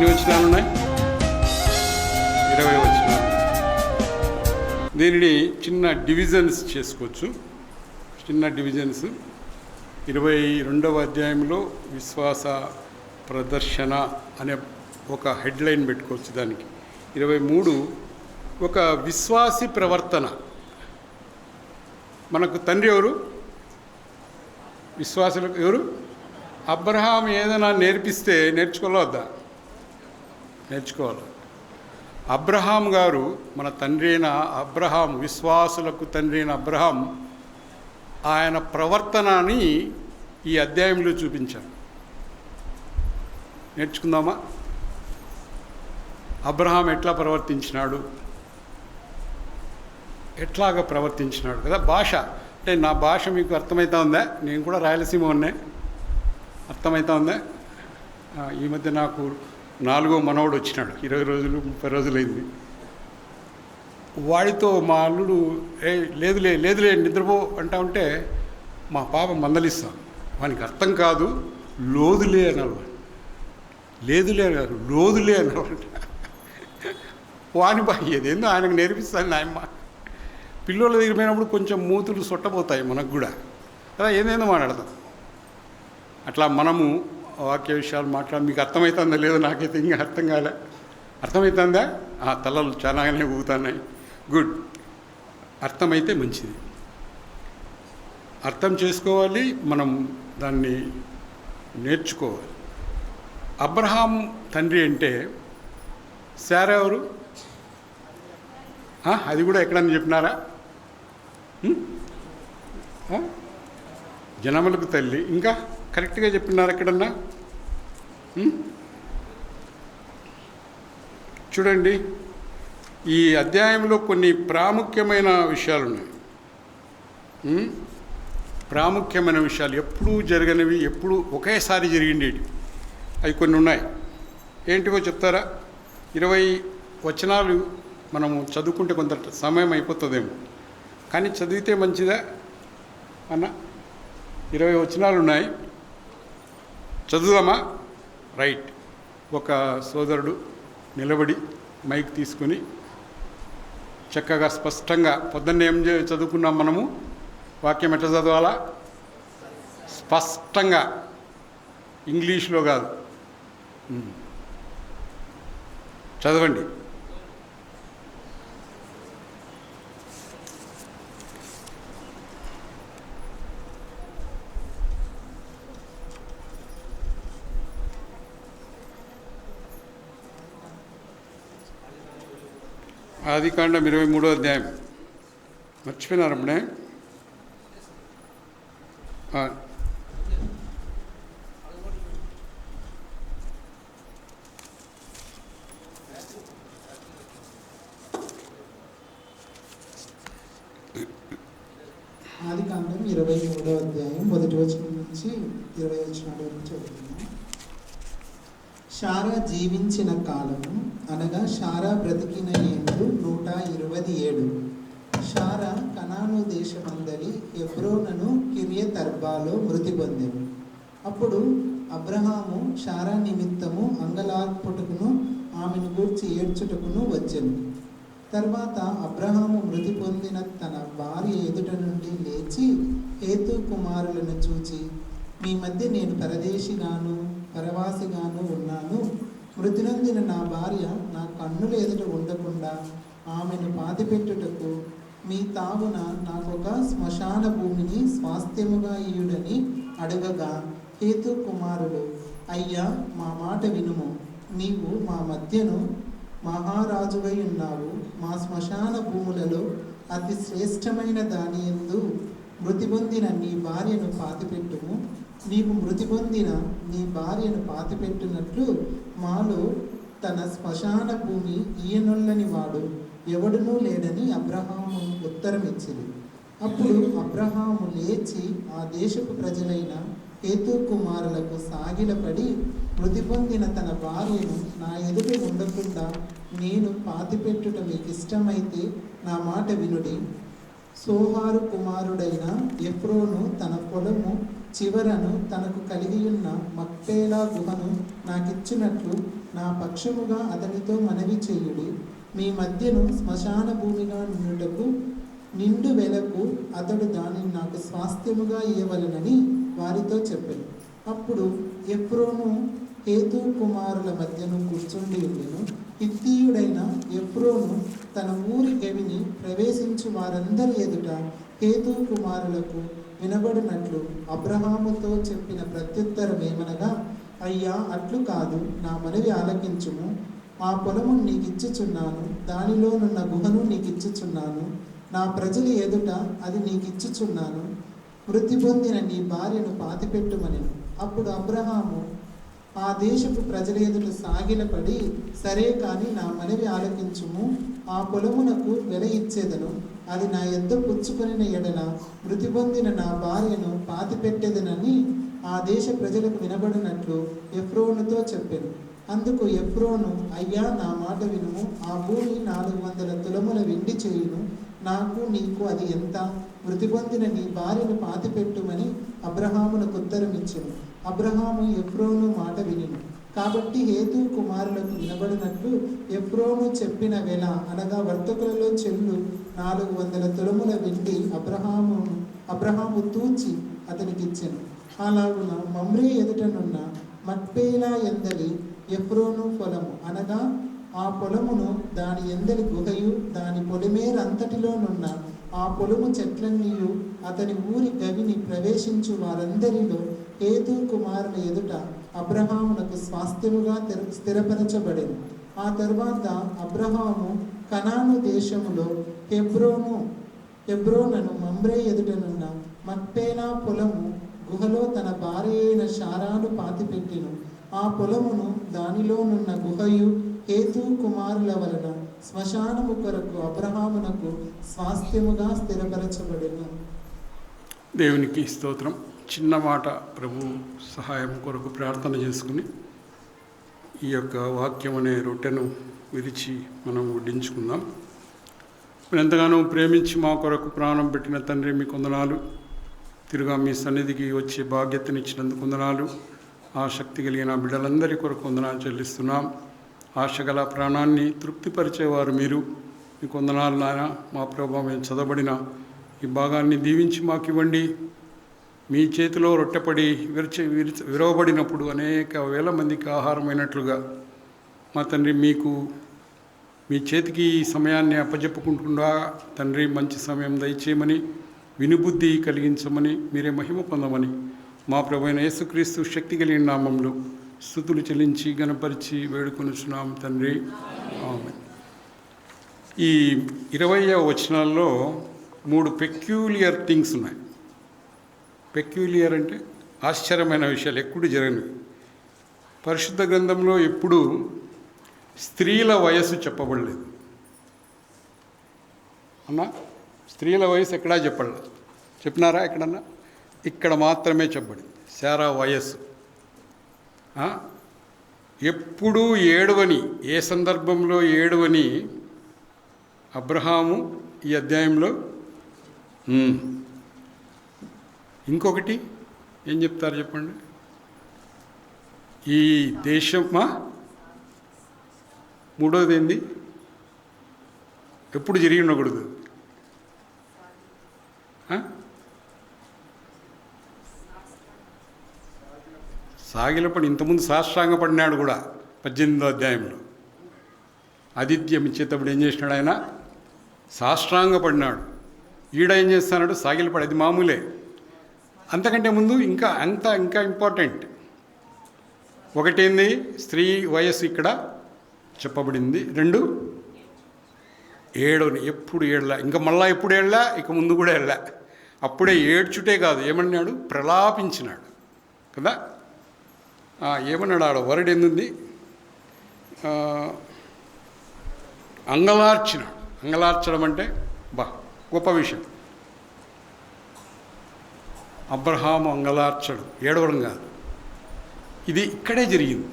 ఎన్ని వచనాలు ఉన్నాయి? 20 వచనాలు. దీనిని చిన్న డివిజన్స్ చేసుకోవచ్చు. చిన్న డివిజన్స్ 22వ అధ్యాయంలో విశ్వాస ప్రదర్శన అనే ఒక హెడ్లైన్ పెట్టుకోవచ్చు. దానికి 23 ఒక విశ్వాసి ప్రవర్తన. మనకు తండ్రి ఎవరు? విశ్వాసులకు ఎవరు? అబ్రహాం ఏదైనా నేర్పిస్తే నేర్చుకోవద్దా? నేర్చుకోవాలి. అబ్రహాం గారు మన తండ్రి అయిన అబ్రహాం, విశ్వాసులకు తండ్రి అయిన అబ్రహాం ఆయన ప్రవర్తనని ఈ అధ్యాయంలో చూపించాడు. నేర్చుకుందామా? అబ్రహాం ఎట్లా ప్రవర్తించినాడు, ఎట్లాగా ప్రవర్తించినాడు కదా. భాష అంటే నా భాష మీకు అర్థమవుతా ఉందా? నేను కూడా రాయలసీమ ఉన్నా, అర్థమవుతా ఉందా? ఈ మధ్య నాకు 4వ మనవడు వచ్చినాడు. 20 రోజులు 30 రోజులైంది. వాడితో మా అల్లుడు లేదులే నిద్రపో అంటా ఉంటే మా పాప మందలిస్తాను. వానికి అర్థం కాదు, లోదులే అనాలి. లేదులే గారు, లోదులే అనాలంట. వాని ఏదేందో ఆయనకు నేర్పిస్తాను నాయమ్మ. పిల్లల దగ్గర పోయినప్పుడు కొంచెం మూతులు సొట్టపోతాయి మనకు కూడా కదా, ఏదేందో మాట్లాడతాం. అట్లా మనము వాక్య విషయాలు మీకు అర్థమవుతుందా లేదో నాకైతే ఇంకా అర్థం కాలే. అర్థమవుతుందా? తలలు చాలానే ఊగుతున్నాయి. గుడ్. అర్థమైతే మంచిది. అర్థం చేసుకోవాలి, మనం దాన్ని నేర్చుకోవాలి. అబ్రహాం తండ్రి అంటే శారా ఎవరు? అది కూడా ఎక్కడన్నా చెప్పినారా? జనములకు తల్లి. ఇంకా కరెక్ట్గా చెప్పినారు ఎక్కడన్నా? చూడండి, ఈ అధ్యాయంలో కొన్ని ప్రాముఖ్యమైన విషయాలు ఉన్నాయి. ప్రాముఖ్యమైన విషయాలు, ఎప్పుడూ జరగనివి, ఎప్పుడు ఒకేసారి జరిగిండేవి అవి కొన్ని ఉన్నాయి. ఏంటివో చెప్తారా? 20 వచనాలు మనము చదువుకుంటే కొంత సమయం అయిపోతుందేమో, కానీ చదివితే మంచిదా అన్న? 20 వచనాలు ఉన్నాయి, చదువుదామా? రైట్. ఒక సోదరుడు నిలబడి మైక్ తీసుకుని చక్కగా స్పష్టంగా, పొద్దున్న ఏం చదువుకున్నాం మనము? వాక్యం ఎట్లా చదవాలా? స్పష్టంగా, ఇంగ్లీష్లో కాదు. చదవండి. ఆదికాండం 23వ అధ్యాయం. మర్చిపోయినారప్పుడే. ఆదికాండం 23వ అధ్యాయం 1వ వచనం నుంచి 20వ వచనం వరకు చదువుతున్నాం. శారా జీవించిన కాలము అనగా శారా బ్రతికిన ఏళ్ళు 127. శారా కనాను దేశమందలి హెబ్రోనును కిర్యత్ అర్బాలో మృతి పొందెను. అప్పుడు అబ్రహాము శారా నిమిత్తము అంగలార్పుటకును ఆమెను గూర్చి ఏడ్చుటకును వచ్చెను. తర్వాత అబ్రహాము మృతి పొందిన తన భార్య ఎదుట నుండి లేచి హేతు కుమారులను చూచి, మీ మధ్య నేను పరదేశిగాను పరవాసిగాను ఉన్నాను. మృతి నొందిన నా భార్య నా కన్నుల ఎదుట ఉండకుండా ఆమెను పాతిపెట్టుటకు మీ తావున నాకొక శ్మశాన భూమిని స్వాస్థ్యముగా ఇయుడని అడగగా, హేతు కుమారుడు, అయ్యా మా మాట వినుము, నీవు మా మధ్యను మహారాజువై ఉన్నావు. మా శ్మశాన భూములలో అతి శ్రేష్టమైన దాని యందు మృతి పొందిన నీ భార్యను పాతిపెట్టుము. నీవు మృతి పొందిన నీ భార్యను పాతిపెట్టినట్లు మాలో తన శ్మశాన భూమి ఈయనొల్లని వాడు ఎవడునూ లేడని అబ్రహాము ఉత్తరమిచ్చింది. అప్పుడు అబ్రహాము లేచి ఆ దేశపు ప్రజలైన హేతు కుమారులకు సాగిలపడి, మృతి పొందిన తన భార్యను నా ఎదుట ఉండకుండా నేను పాతిపెట్టుట మీకు ఇష్టమైతే నా మాట వినుడి. సోహారు కుమారుడైన ఎఫ్రోను తన పొలము చివరను తనకు కలిగియున్న మక్పేలా గుహను నాకిచ్చినట్లు నా పక్షముగా అతనితో మనవి చేయుడి. మీ మధ్యను శ్మశాన భూమిగా నుండుటకు నిండు వెలకు అతడు దానిని నాకు స్వాస్థ్యముగా ఇయ్యవలెనని వారితో చెప్పాను. అప్పుడు ఎఫ్రోను హేతు కుమారుల మధ్యను కూర్చుండి ఉండెను. హిత్తీయుడైన ఎఫ్రోను తన ఊరి గవిని ప్రవేశించు వారందరి ఎదుట హేతు కుమారులకు వినబడినట్లు అబ్రహాముతో చెప్పిన ప్రత్యుత్తరం ఏమనగా, అయ్యా, అట్లు కాదు, నా మనవి ఆలకించుము. ఆ పొలము నీకిచ్చుచున్నాను, దానిలోనున్న గుహను నీకిచ్చుచున్నాను, నా ప్రజల ఎదుట అది నీకిచ్చుచున్నాను. మృతి పొందిన నీ భార్యను పాతిపెట్టుమనెను. అప్పుడు అబ్రహాము ఆ దేశపు ప్రజల ఎదుట సాగిలపడి, సరే కాని నా మనవి ఆలకించుము, ఆ పొలమునకు వెల ఇచ్చేదను, అది నా యొద్ద పుచ్చుకొనిన ఎడల మృతి పొందిన నా భార్యను పాతిపెట్టేదనని ఆ దేశ ప్రజలకు వినబడినట్లు ఎఫ్రోనుతో చెప్పాను. అందుకు ఎఫ్రోను, అయ్యా, నా మాట వినుము, ఆ భూమి 400 తులముల వెండి చేయును, నాకు నీకు అది ఎంత? మృతి పొందిన నీ భార్యను పాతిపెట్టుమని అబ్రహామునకు ఉత్తరం ఇచ్చెను. అబ్రహాము ఎఫ్రోను మాట వినిను. కాబట్టి హేతు కుమారులకు వినబడినట్లు ఎఫ్రోను చెప్పిన వెల, అనగా వర్తకులలో చెల్లు 400 తులముల వెండి అబ్రహాము తూచి అతనికిచ్చెను. అలాగున మమ్రే ఎదుటనున్న మక్పేలా ఎందలి ఎఫ్రోను పొలము, అనగా ఆ పొలమును, దాని ఎందలి గుహయు, దాని పొలిమేరంతటిలోనున్న ఆ పొలము చెట్లన్నీయు, అతని ఊరి గవిని ప్రవేశించు వారందరిలో హేతు కుమారుల ఎదుట అబ్రహామునకు స్వాస్థ్యముగా స్థిరపరచబడెను. ఆ తరువాత అబ్రహాము కనాను దేశములో హెబ్రోనను మమ్రే ఎదుటనున్న మక్పేలా పొలము గుహలో తన భార్య అయిన శారాను పాతిపెట్టెను. ఆ పొలమును, దానిలోనున్న గుహయు హేతు కుమారుల వలన శ్మశానము కొరకు అబ్రహామునకు స్వాస్థ్యముగా స్థిరపరచబడెను. దేవునికి స్తోత్రం. చిన్న మాట ప్రభు సహాయం కొరకు ప్రార్థన చేసుకుని ఈ యొక్క వాక్యం అనే రొట్టెను విరిచి మనం వడ్డించుకుందాం. మీరు ఎంతగానో ప్రేమించి మా కొరకు ప్రాణం పెట్టిన తండ్రి, మీ కొందనాలు. తిరుగా మీ సన్నిధికి వచ్చే బాధ్యతనిచ్చినందుకు కొందనాలు. ఆ శక్తి కలిగిన బిడ్డలందరి కొరకు వందనాలు చెల్లిస్తున్నాం. ఆశగల ప్రాణాన్ని తృప్తిపరిచేవారు మీరు. మీ కొందనాలు నాయన. మా ప్రభావ మేము చదవబడిన ఈ భాగాన్ని దీవించి మాకు ఇవ్వండి. మీ చేతిలో రొట్టెపడి విరవబడినప్పుడు అనేక వేల మందికి ఆహారమైనట్లుగా మా తండ్రి, మీకు మీ చేతికి ఈ సమయాన్ని అప్పజెప్పుకుంటుండగా తండ్రి, మంచి సమయం దయచేయమని, వినుబుద్ధి కలిగించమని, మీరే మహిమ పొందమని మా ప్రభువైన యేసుక్రీస్తు శక్తి కలిగిన నామంలో స్తుతులు చెల్లించి గణపరిచి వేడుకొనుచున్నాం తండ్రి. ఆమేన్. ఈ 20వ వచనాల్లో 3 పెక్యూలియర్ థింగ్స్ ఉన్నాయి. పెక్యూలియర్ అంటే ఆశ్చర్యమైన విషయాలు, ఎప్పుడు జరగనివి. పరిశుద్ధ గ్రంథంలో ఎప్పుడు స్త్రీల వయస్సు చెప్పబడలేదు అన్నా. స్త్రీల వయసు ఎక్కడా చెప్పలేదు. చెప్పినారా ఎక్కడన్నా? ఇక్కడ మాత్రమే చెప్పబడింది. శారా వయస్సు ఎప్పుడూ ఏడవని, ఏ సందర్భంలో ఏడవని అబ్రహాము ఈ అధ్యాయంలో. ఇంకొకటి ఏం చెప్తారు చెప్పండి? ఈ దేశమా మూడోది ఏంది? ఎప్పుడు జరిగి ఉండకూడదు. సాగిలపడి ఇంతకుముందు సాష్టాంగపడినాడు కూడా 18వ అధ్యాయంలో. ఆదిత్యం ఇచ్చేటప్పుడు ఏం చేసినాడు ఆయన? సాష్టాంగపడినాడు. ఈడ ఏం చేస్తున్నాడు? సాగిలపడి. అది మామూలే. అంతకంటే ముందు ఇంకా ఇంపార్టెంట్ ఒకటేంది? స్త్రీ వయస్సు ఇక్కడ చెప్పబడింది. 2 ఏడవని, ఎప్పుడు ఏడలా, ఇంకా మళ్ళా ఎప్పుడు ఏడలా, ఇక ముందు కూడా ఏడలా. అప్పుడే ఏడ్చుటే కాదు, ఏమన్నాడు? ప్రలాపించినాడు కదా. ఏమన్నాడు? ఆడ వరడు ఎందుంది? అంగలార్చినాడు. అంగలార్చడం అంటే గొప్ప విషయం. అబ్రహాము అంగలార్చడు, ఏడవడం కాదు. ఇది ఇక్కడే జరిగింది.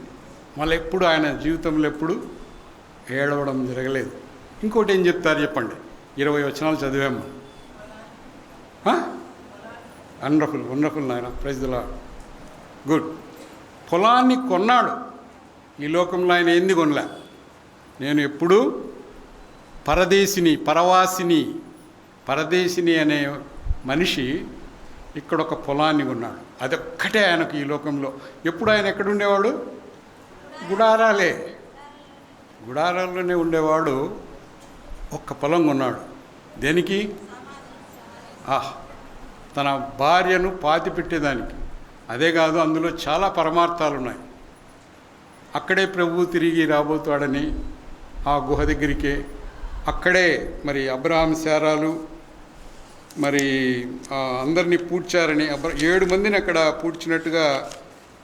మళ్ళీ ఎప్పుడు ఆయన జీవితంలో ఎప్పుడు ఏడవడం జరగలేదు. ఇంకోటి ఏం చెప్తారు చెప్పండి? 20 వచనాలు చదివాము. వండర్ఫుల్ వండర్ఫుల్ నాయన, ప్రైజ్ ది లార్డ్. గుడ్. పొలాన్ని కొన్నాడు. ఈ లోకంలో ఆయన ఏంది కొనలే. నేను ఎప్పుడూ పరదేశిని అనే మనిషి ఇక్కడ ఒక పొలాన్ని కొన్నాడు. అదొక్కటే ఆయనకు ఈ లోకంలో. ఎప్పుడు ఆయన ఎక్కడుండేవాడు? గుడారాల్లోనే ఉండేవాడు. ఒక్క పొలం కొన్నాడు. దేనికి? తన భార్యను పాతి పెట్టేదానికి. అదే కాదు, అందులో చాలా పరమార్థాలు ఉన్నాయి. అక్కడే ప్రభువు తిరిగి రాబోతాడని ఆ గుహ దగ్గరికే, అక్కడే మరి అబ్రహాం శారాలు మరి అందరినీ పూడ్చారని 7 మందిని అక్కడ పూడ్చినట్టుగా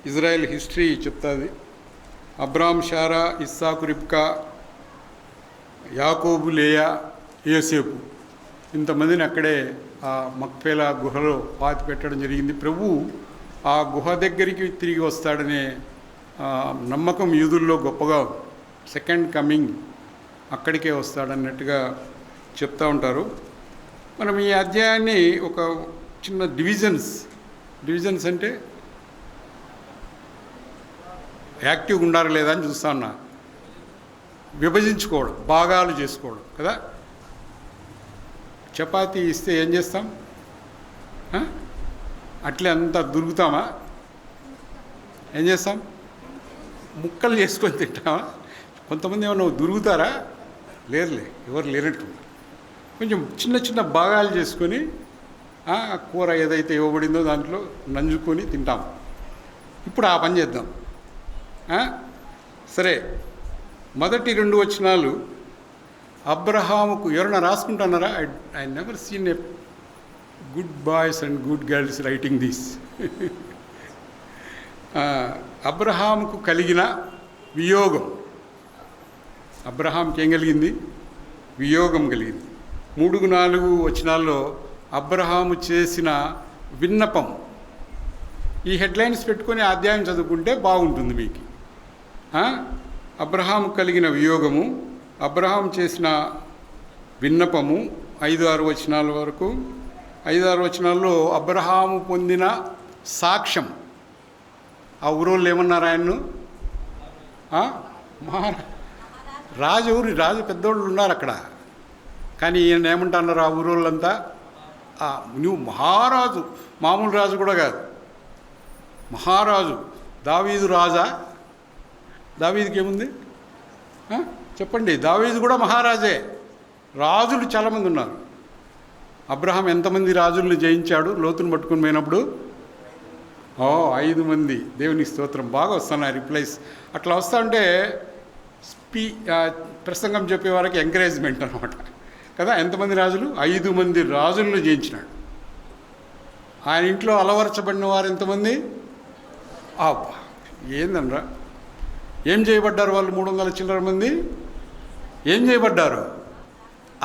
ఇజ్రాయెల్ హిస్టరీ చెప్తుంది. అబ్రహాం, శారా, ఇస్సాకు, రిబ్కా, యాకోబు, లేయా, యోసేపు, ఇంతమందిని అక్కడే ఆ మక్పేలా గుహలో పాతి పెట్టడం జరిగింది. ప్రభువు ఆ గుహ దగ్గరికి తిరిగి వస్తాడనే నమ్మకం యూదుల్లో గొప్పగా, సెకండ్ కమింగ్ అక్కడికే వస్తాడన్నట్టుగా చెప్తూ ఉంటారు. మనం ఈ అధ్యాయాన్ని ఒక చిన్న డివిజన్స్ అంటే యాక్టివ్గా ఉండాలి లేదా అని చూస్తా ఉన్నా. విభజించుకోవడం, భాగాలు చేసుకోవడం కదా. చపాతీ ఇస్తే ఏం చేస్తాం? అట్లే అంతా దురుకుతామా? ఏం చేస్తాం? ముక్కలు చేసుకొని తింటామా? కొంతమంది ఏమన్నా దురుగుతారా? లేదులే, ఎవరు లేనట్టు. కొంచెం చిన్న భాగాలు చేసుకొని కూర ఏదైతే ఇవ్వబడిందో దాంట్లో నంజుకొని తింటాం. ఇప్పుడు ఆ పని చేద్దాం. సరే, మొదటి 2 వచనాలు అబ్రహాముకు. ఎవరైనా రాసుకుంటున్నారా? I never seen a good boys and good girls writing this. అబ్రహాముకు కలిగిన వియోగం. అబ్రహాంకి ఏం కలిగింది? వియోగం కలిగింది. 3-4 వచనాల్లో అబ్రహాము చేసిన విన్నపం. ఈ హెడ్లైన్స్ పెట్టుకొని అధ్యాయం చదువుకుంటే బాగుంటుంది మీకు. అబ్రహాము కలిగిన వియోగము, అబ్రహాం చేసిన విన్నపము, 5-6 వచనాల వరకు. 5-6 వచనాల్లో అబ్రహాము పొందిన సాక్ష్యం. ఆ ఊరోళ్ళు ఏమన్నారు ఆయన్ను? రాజు పెద్దోళ్ళు ఉన్నారు అక్కడ. కానీ ఈయన ఏమంటున్నారు ఆ ఊరోళ్ళంతా? నువ్వు మహారాజు, మామూలు రాజు కూడా కాదు, మహారాజు. దావీదు రాజా? దావీదుకి ఏముంది చెప్పండి? దావీదు కూడా మహారాజే. రాజులు చాలామంది ఉన్నారు. అబ్రహాం ఎంతమంది రాజుల్ని జయించాడు లోతును పట్టుకుని పోయినప్పుడు? 5 మంది. దేవునికి స్తోత్రం. బాగా వస్తున్నాయి రిప్లైస్. అట్లా వస్తా ఉంటే ప్రసంగం చెప్పే వారికి ఎంకరేజ్మెంట్ అనమాట కదా. ఎంతమంది రాజులు? 5 మంది రాజులను జయించినాడు. ఆయన ఇంట్లో అలవరచబడిన వారు ఎంతమంది? ఏందనరా, ఏం చేయబడ్డారు వాళ్ళు? 300 చిల్లర మంది ఏం చేయబడ్డారు?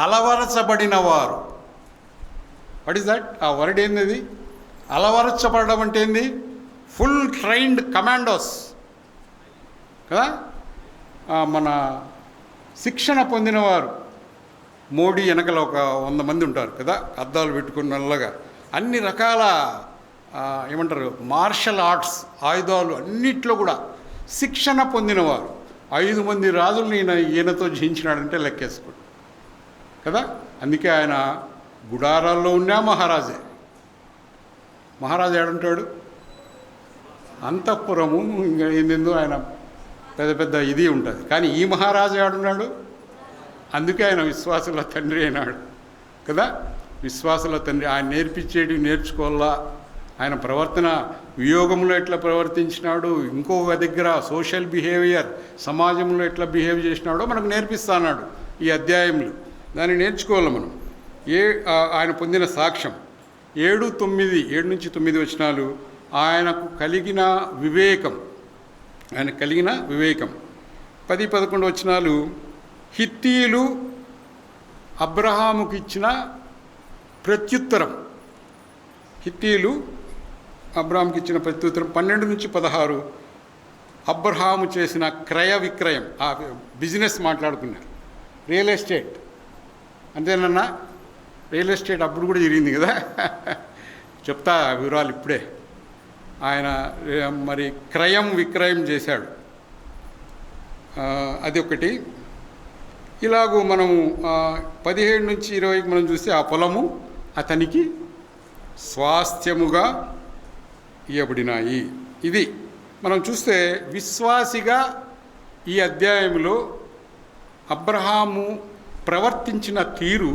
అలవరచబడిన వారు. What is that? ఆ వర్డ్ ఏంది అది? అలవరచబడడం అంటే ఏంది? ఫుల్ ట్రైన్డ్ కమాండోస్ కదా. మన శిక్షణ పొందినవారు. మోడీ వెనకల ఒక 100 మంది ఉంటారు కదా, అద్దాలు పెట్టుకుని నల్లగా. అన్ని రకాల ఏమంటారు, మార్షల్ ఆర్ట్స్, ఆయుధాలు అన్నిట్లో కూడా శిక్షణ పొందినవారు. 5 మంది రాజుల్ని ఈయనతో జయించినాడంటే లెక్కేసుకోండి కదా. అందుకే ఆయన గుడారాల్లో ఉన్నా మహారాజే. మహారాజు ఏడంటాడు? అంతఃపురము ఇంకా ఏందో ఆయన పెద్ద ఇది ఉంటుంది. కానీ ఈ మహారాజు ఏడున్నాడు? అందుకే ఆయన విశ్వాసుల తండ్రి అయినాడు కదా. విశ్వాసుల తండ్రి. ఆయన నేర్పించేటివి నేర్చుకోవాలా. ఆయన ప్రవర్తన, వియోగంలో ఎట్లా ప్రవర్తించినాడు, ఇంకొక దగ్గర సోషల్ బిహేవియర్, సమాజంలో ఎట్లా బిహేవ్ చేసినాడో మనకు నేర్పిస్తాన్నాడు ఈ అధ్యాయంలో. దాన్ని నేర్చుకోవాలి మనం. ఆయన పొందిన సాక్ష్యం. 7 నుంచి 9 వచనాలు ఆయనకు కలిగిన వివేకం. 10-11 వచనాలు హిత్తీయులు అబ్రహాముకి ఇచ్చిన ప్రత్యుత్తరం. హిత్తీయులు అబ్రహాముకి ఇచ్చిన ప్రత్యుత్తరం. 12 నుంచి 16 అబ్రహాము చేసిన క్రయ విక్రయం. ఆ బిజినెస్ మాట్లాడుకున్నారు. రియల్ ఎస్టేట్ అంతేనన్నా. రియల్ ఎస్టేట్ అప్పుడు కూడా జరిగింది కదా. చెప్తా వివరాలు ఇప్పుడే. ఆయన మరి క్రయం విక్రయం చేశాడు, అది ఒకటి. ఇలాగూ మనము 17 నుంచి 20కి మనం చూస్తే ఆ పొలము అతనికి స్వాస్థ్యముగా ఇవ్వబడినాయి. ఇది మనం చూస్తే విశ్వాసిగా ఈ అధ్యాయంలో అబ్రహాము ప్రవర్తించిన తీరు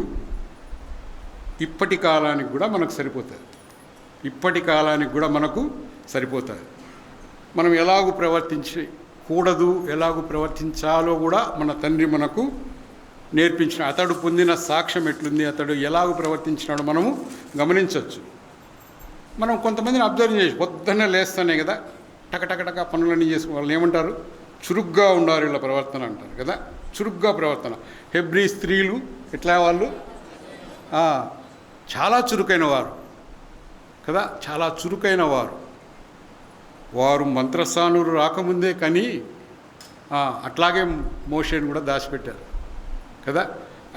ఇప్పటి కాలానికి కూడా మనకు సరిపోతుంది. ఇప్పటి కాలానికి కూడా మనకు సరిపోతుంది. మనం ఎలాగూ ప్రవర్తించకూడదు, ఎలాగూ ప్రవర్తించాలో కూడా మన తండ్రి మనకు నేర్పించిన, అతడు పొందిన సాక్ష్యం ఎట్లుంది, అతడు ఎలాగూ ప్రవర్తించినాడో మనము గమనించవచ్చు. మనం కొంతమందిని అబ్జర్వ్ చేసి పొద్దున్నే లేస్తానే కదా టకటకటక పనులన్నీ చేసుకుని వాళ్ళని ఏమంటారు, చురుగ్గా ఉండారు వీళ్ళ ప్రవర్తన అంటారు కదా. చురుగ్గా ప్రవర్తన. హెబ్రీ స్త్రీలు ఎట్లా వాళ్ళు చాలా చురుకైన వారు కదా, చాలా చురుకైన వారు. వారు మంత్రసానులు రాకముందే కానీ అట్లాగే మోషేని కూడా దాచిపెట్టారు కదా.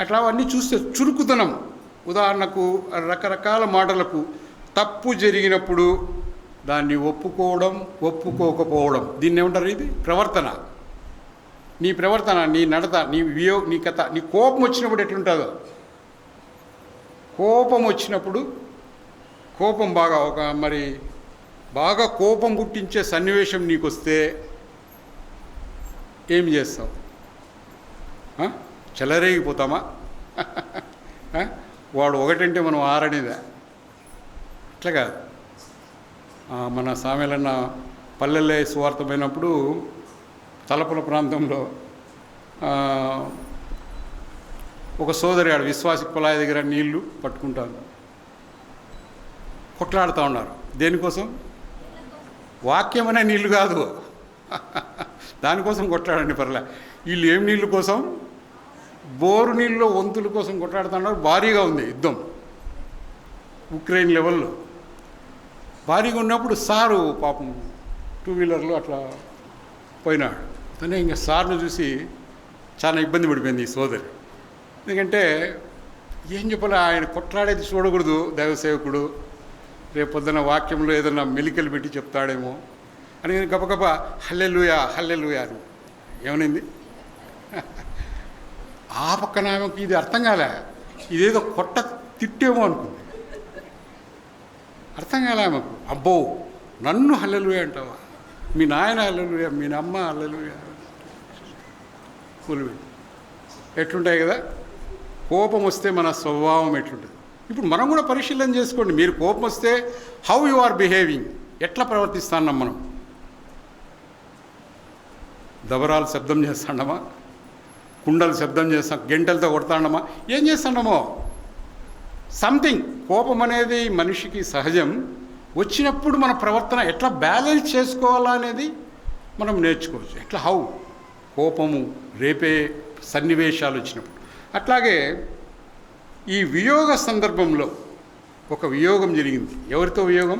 అట్లా అవన్నీ చూస్తే చురుకుతనం. ఉదాహరణకు రకరకాల మాటలకు తప్పు జరిగినప్పుడు దాన్ని ఒప్పుకోవడం, ఒప్పుకోకపోవడం, దీన్ని ఏమంటారు, ఇది ప్రవర్తన. నీ ప్రవర్తన, నీ నడత, నీ కథ. నీ కోపం వచ్చినప్పుడు ఎట్లుంటుందో, కోపం వచ్చినప్పుడు కోపం బాగా కోపం పుట్టించే సన్నివేశం నీకు వస్తే ఏం చేస్తావు? చెలరేగిపోతామా? వాడు ఒకటంటే మనం ఆరనేదా? అట్లా కాదు. మన సామెలన్న పల్లెల్లో సువార్తమైనప్పుడు తలపుల ప్రాంతంలో ఒక సోదరి ఆడు విశ్వాసి కుళాయి దగ్గర నీళ్లు పట్టుకుంటారు, కొట్లాడుతూ ఉన్నారు. దేనికోసం? వాక్యం అనే నీళ్లు కాదు, దానికోసం కొట్లాడండి పర్లే. వీళ్ళు ఏం నీళ్ళు కోసం? బోరు నీళ్ళలో వంతుల కోసం కొట్లాడుతున్నారు. భారీగా ఉంది యుద్ధం, ఉక్రెయిన్ లెవెల్లో భారీగా ఉన్నప్పుడు సారు పాపం 2 వీలర్లో అట్లా పోయినాడు. తనే ఇంకా సార్ను చూసి చాలా ఇబ్బంది పడిపోయింది ఈ సోదరి. ఎందుకంటే ఏం చెప్పాలి, ఆయన కొట్లాడేది చూడకూడదు దైవ సేవకుడు, రేపు పొద్దున వాక్యంలో ఏదైనా మెలికలు పెట్టి చెప్తాడేమో అని గబగబ హల్లెలూయా హల్లెలూయా అని. ఏమనింది? ఆ పక్కన ఆమెకు ఇది అర్థం కాలే, ఇదేదో తిట్టేమో అనుకుంది. అర్థం కాలే ఆమెకు. అబ్బో, నన్ను హల్లెలూయా అంటావా? మీ నాయన హల్లెలూయా, మీ అమ్మ హల్లెలూయా. కూలివి ఎట్లుంటాయి కదా. కోపం వస్తే మన స్వభావం ఎట్లుంటుంది. ఇప్పుడు మనం కూడా పరిశీలన చేసుకోండి. మీరు కోపం వస్తే హౌ యు ఆర్ బిహేవింగ్, ఎట్లా ప్రవర్తిస్తున్నాం మనం? దబరాలు శబ్దం చేస్తాడమా, కుండలు శబ్దం చేస్తాం, గంటలతో కొడతాడమా, ఏం చేస్తున్నామో సంథింగ్. కోపం అనేది మనిషికి సహజం. వచ్చినప్పుడు మన ప్రవర్తన ఎట్లా బ్యాలెన్స్ చేసుకోవాలా అనేది మనం నేర్చుకోవచ్చు. ఎట్లా కోపము రేపే సన్నివేశాలు వచ్చినప్పుడు. అట్లాగే ఈ వియోగ సందర్భంలో ఒక వియోగం జరిగింది. ఎవరితో వియోగం?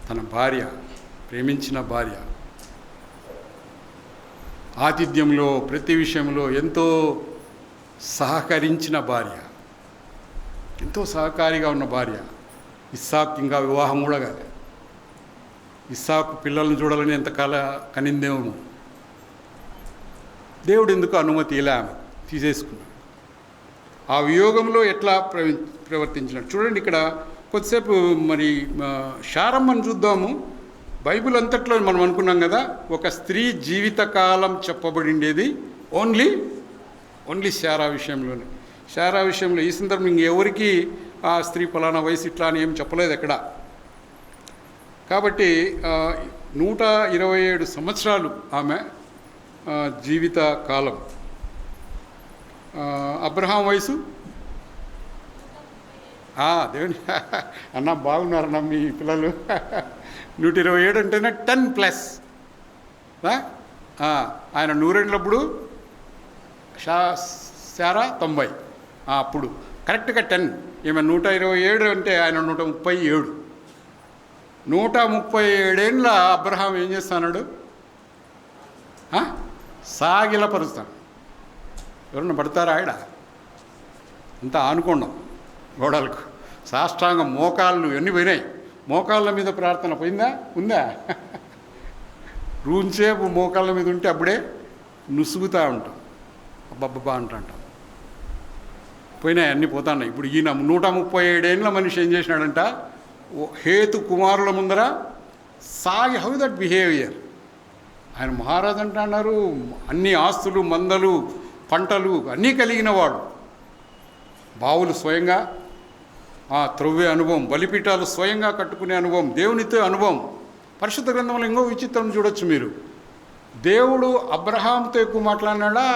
తన భార్య, ప్రేమించిన భార్య. ఆతిథ్యంలో ప్రతి విషయంలో ఎంతో సహకరించిన భార్య, ఎంతో సహకారిగా ఉన్న భార్య. ఇస్సాకు ఇంకా వివాహం కూడా కాదు. ఇస్సాకు పిల్లల్ని చూడాలని ఎంతకాల కనిందేమో. దేవుడు ఎందుకు అనుమతి ఇలా తీసేసుకున్నాడు. ఆ వియోగంలో ఎట్లా ప్రవర్తించినాడు చూడండి. ఇక్కడ కొద్దిసేపు మరి శారమ్మని చూద్దాము. బైబిల్ అంతట్లో మనం అనుకున్నాం కదా, ఒక స్త్రీ జీవితకాలం చెప్పబడిండేది ఓన్లీ శారా విషయంలోనే. శారా విషయంలో ఈ సందర్భం ఇంకెవరికి ఆ స్త్రీ ఫలానా వయసు ఇట్లా అని ఏం చెప్పలేదు ఎక్కడ. కాబట్టి 127 సంవత్సరాలు ఆమె జీవిత కాలం. అబ్రహాం వయసు దేవుని అన్న బాగున్నారన్న మీ పిల్లలు. 127 అంటేనే 10+. ఆయన 100 శారా 90. అప్పుడు కరెక్ట్గా 10. ఈమె 127 అంటే ఆయన 137. 137 ఏళ్ళ అబ్రహాం ఏం చేస్తాడు? సాగిలపరుస్తాడు. ఎవరన్నా పడతారా? ఆడ అంతా ఆనుకోండం గోడలకు సాష్టాంగం మోకాళ్ళు అన్నీ పోయినాయి. మోకాళ్ళ మీద ప్రార్థన పోయిందా? ఉందా? రూంచేపు మోకాళ్ళ మీద ఉంటే అప్పుడే నుసుగుతూ ఉంటాం, అబ్బబ్బా అంటాం. పోయినాయి, అన్నీ పోతున్నాయి. ఇప్పుడు ఈయన 137 ఏళ్ళ మనిషి ఏం చేసినాడంట, హేతు కుమారుల ముందర సాగి, హౌ దట్ బిహేవియర్. ఆయన మహారాజు అంటున్నారు, అన్ని ఆస్తులు, మందలు, పంటలు అన్నీ కలిగిన వాడు. బావులు స్వయంగా త్రవ్వే అనుభవం, బలిపీఠాలు స్వయంగా కట్టుకునే అనుభవం, దేవునితో అనుభవం. పరిశుద్ధ గ్రంథంలో ఇంకో విచిత్రం చూడొచ్చు మీరు. దేవుడు అబ్రహాంతో ఎక్కువ మాట్లాడినాడా,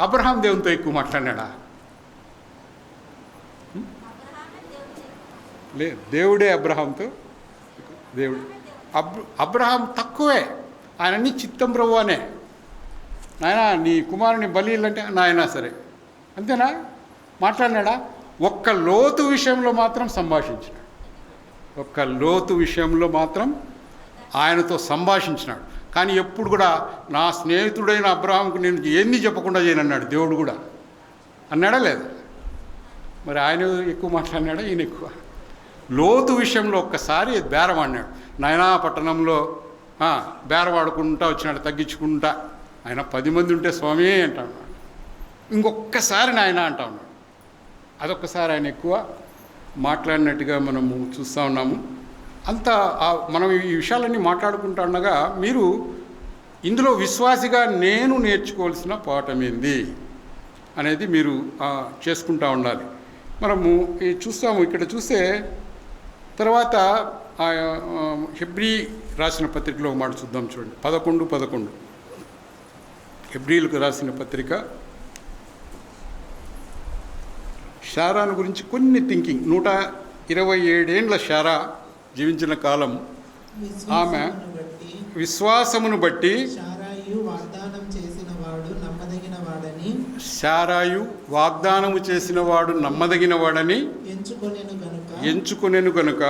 అబ్రహాం దేవునితో ఎక్కువ మాట్లాడినాడా? లేదు, దేవుడే అబ్రహాంతో. దేవుడు అబ్రహాం తక్కువే, ఆయన అన్ని చిత్తం ప్రభువానే. నాయన నీ కుమారుని బలి అంటే నాయనా సరే, అంతేనా? మాట్లాడినాడా? ఒక్క లోతు విషయంలో మాత్రం సంభాషించినాడు. ఒక్క లోతు విషయంలో మాత్రం ఆయనతో సంభాషించినాడు. కానీ ఎప్పుడు కూడా నా స్నేహితుడైన అబ్రహాంకు నేను ఏంది చెప్పకుండా చేయనన్నాడు దేవుడు కూడా. అన్నాడా లేదా? మరి ఆయన ఎక్కువ మాట్లాడినాడా, ఈయన ఎక్కువ? లోతు విషయంలో ఒక్కసారి బేరమాడినాడు. నాయనా పట్టణంలో బేరవాడుకుంటా వచ్చినాడు, తగ్గించుకుంటా. ఆయన 10 మంది ఉంటే స్వామి అంటా ఉన్నాడు. ఇంకొక్కసారి నాయన అంటా ఉన్నాడు. అదొక్కసారి ఆయన ఎక్కువ మాట్లాడినట్టుగా మనము చూస్తూ ఉన్నాము. అంతా మనం ఈ విషయాలన్నీ మాట్లాడుకుంటా ఉండగా మీరు ఇందులో విశ్వాసిగా నేను నేర్చుకోవాల్సిన పాఠం ఏంది అనేది మీరు చేసుకుంటూ ఉండాలి. మనము చూస్తాము, ఇక్కడ చూస్తే తర్వాత హెబ్రీ రాసిన పత్రికలో ఒక మాట చూద్దాం, చూడండి. 11:11 హెబ్రీలకు రాసిన పత్రిక. శారాను గురించి కొన్ని థింకింగ్. 127 ఏండ్ల శారా జీవించిన కాలం. ఆమె విశ్వాసమును బట్టి శారాయు వాగ్దానము చేసిన వాడు నమ్మదగిన వాడని ఎంచుకొనెను గనుక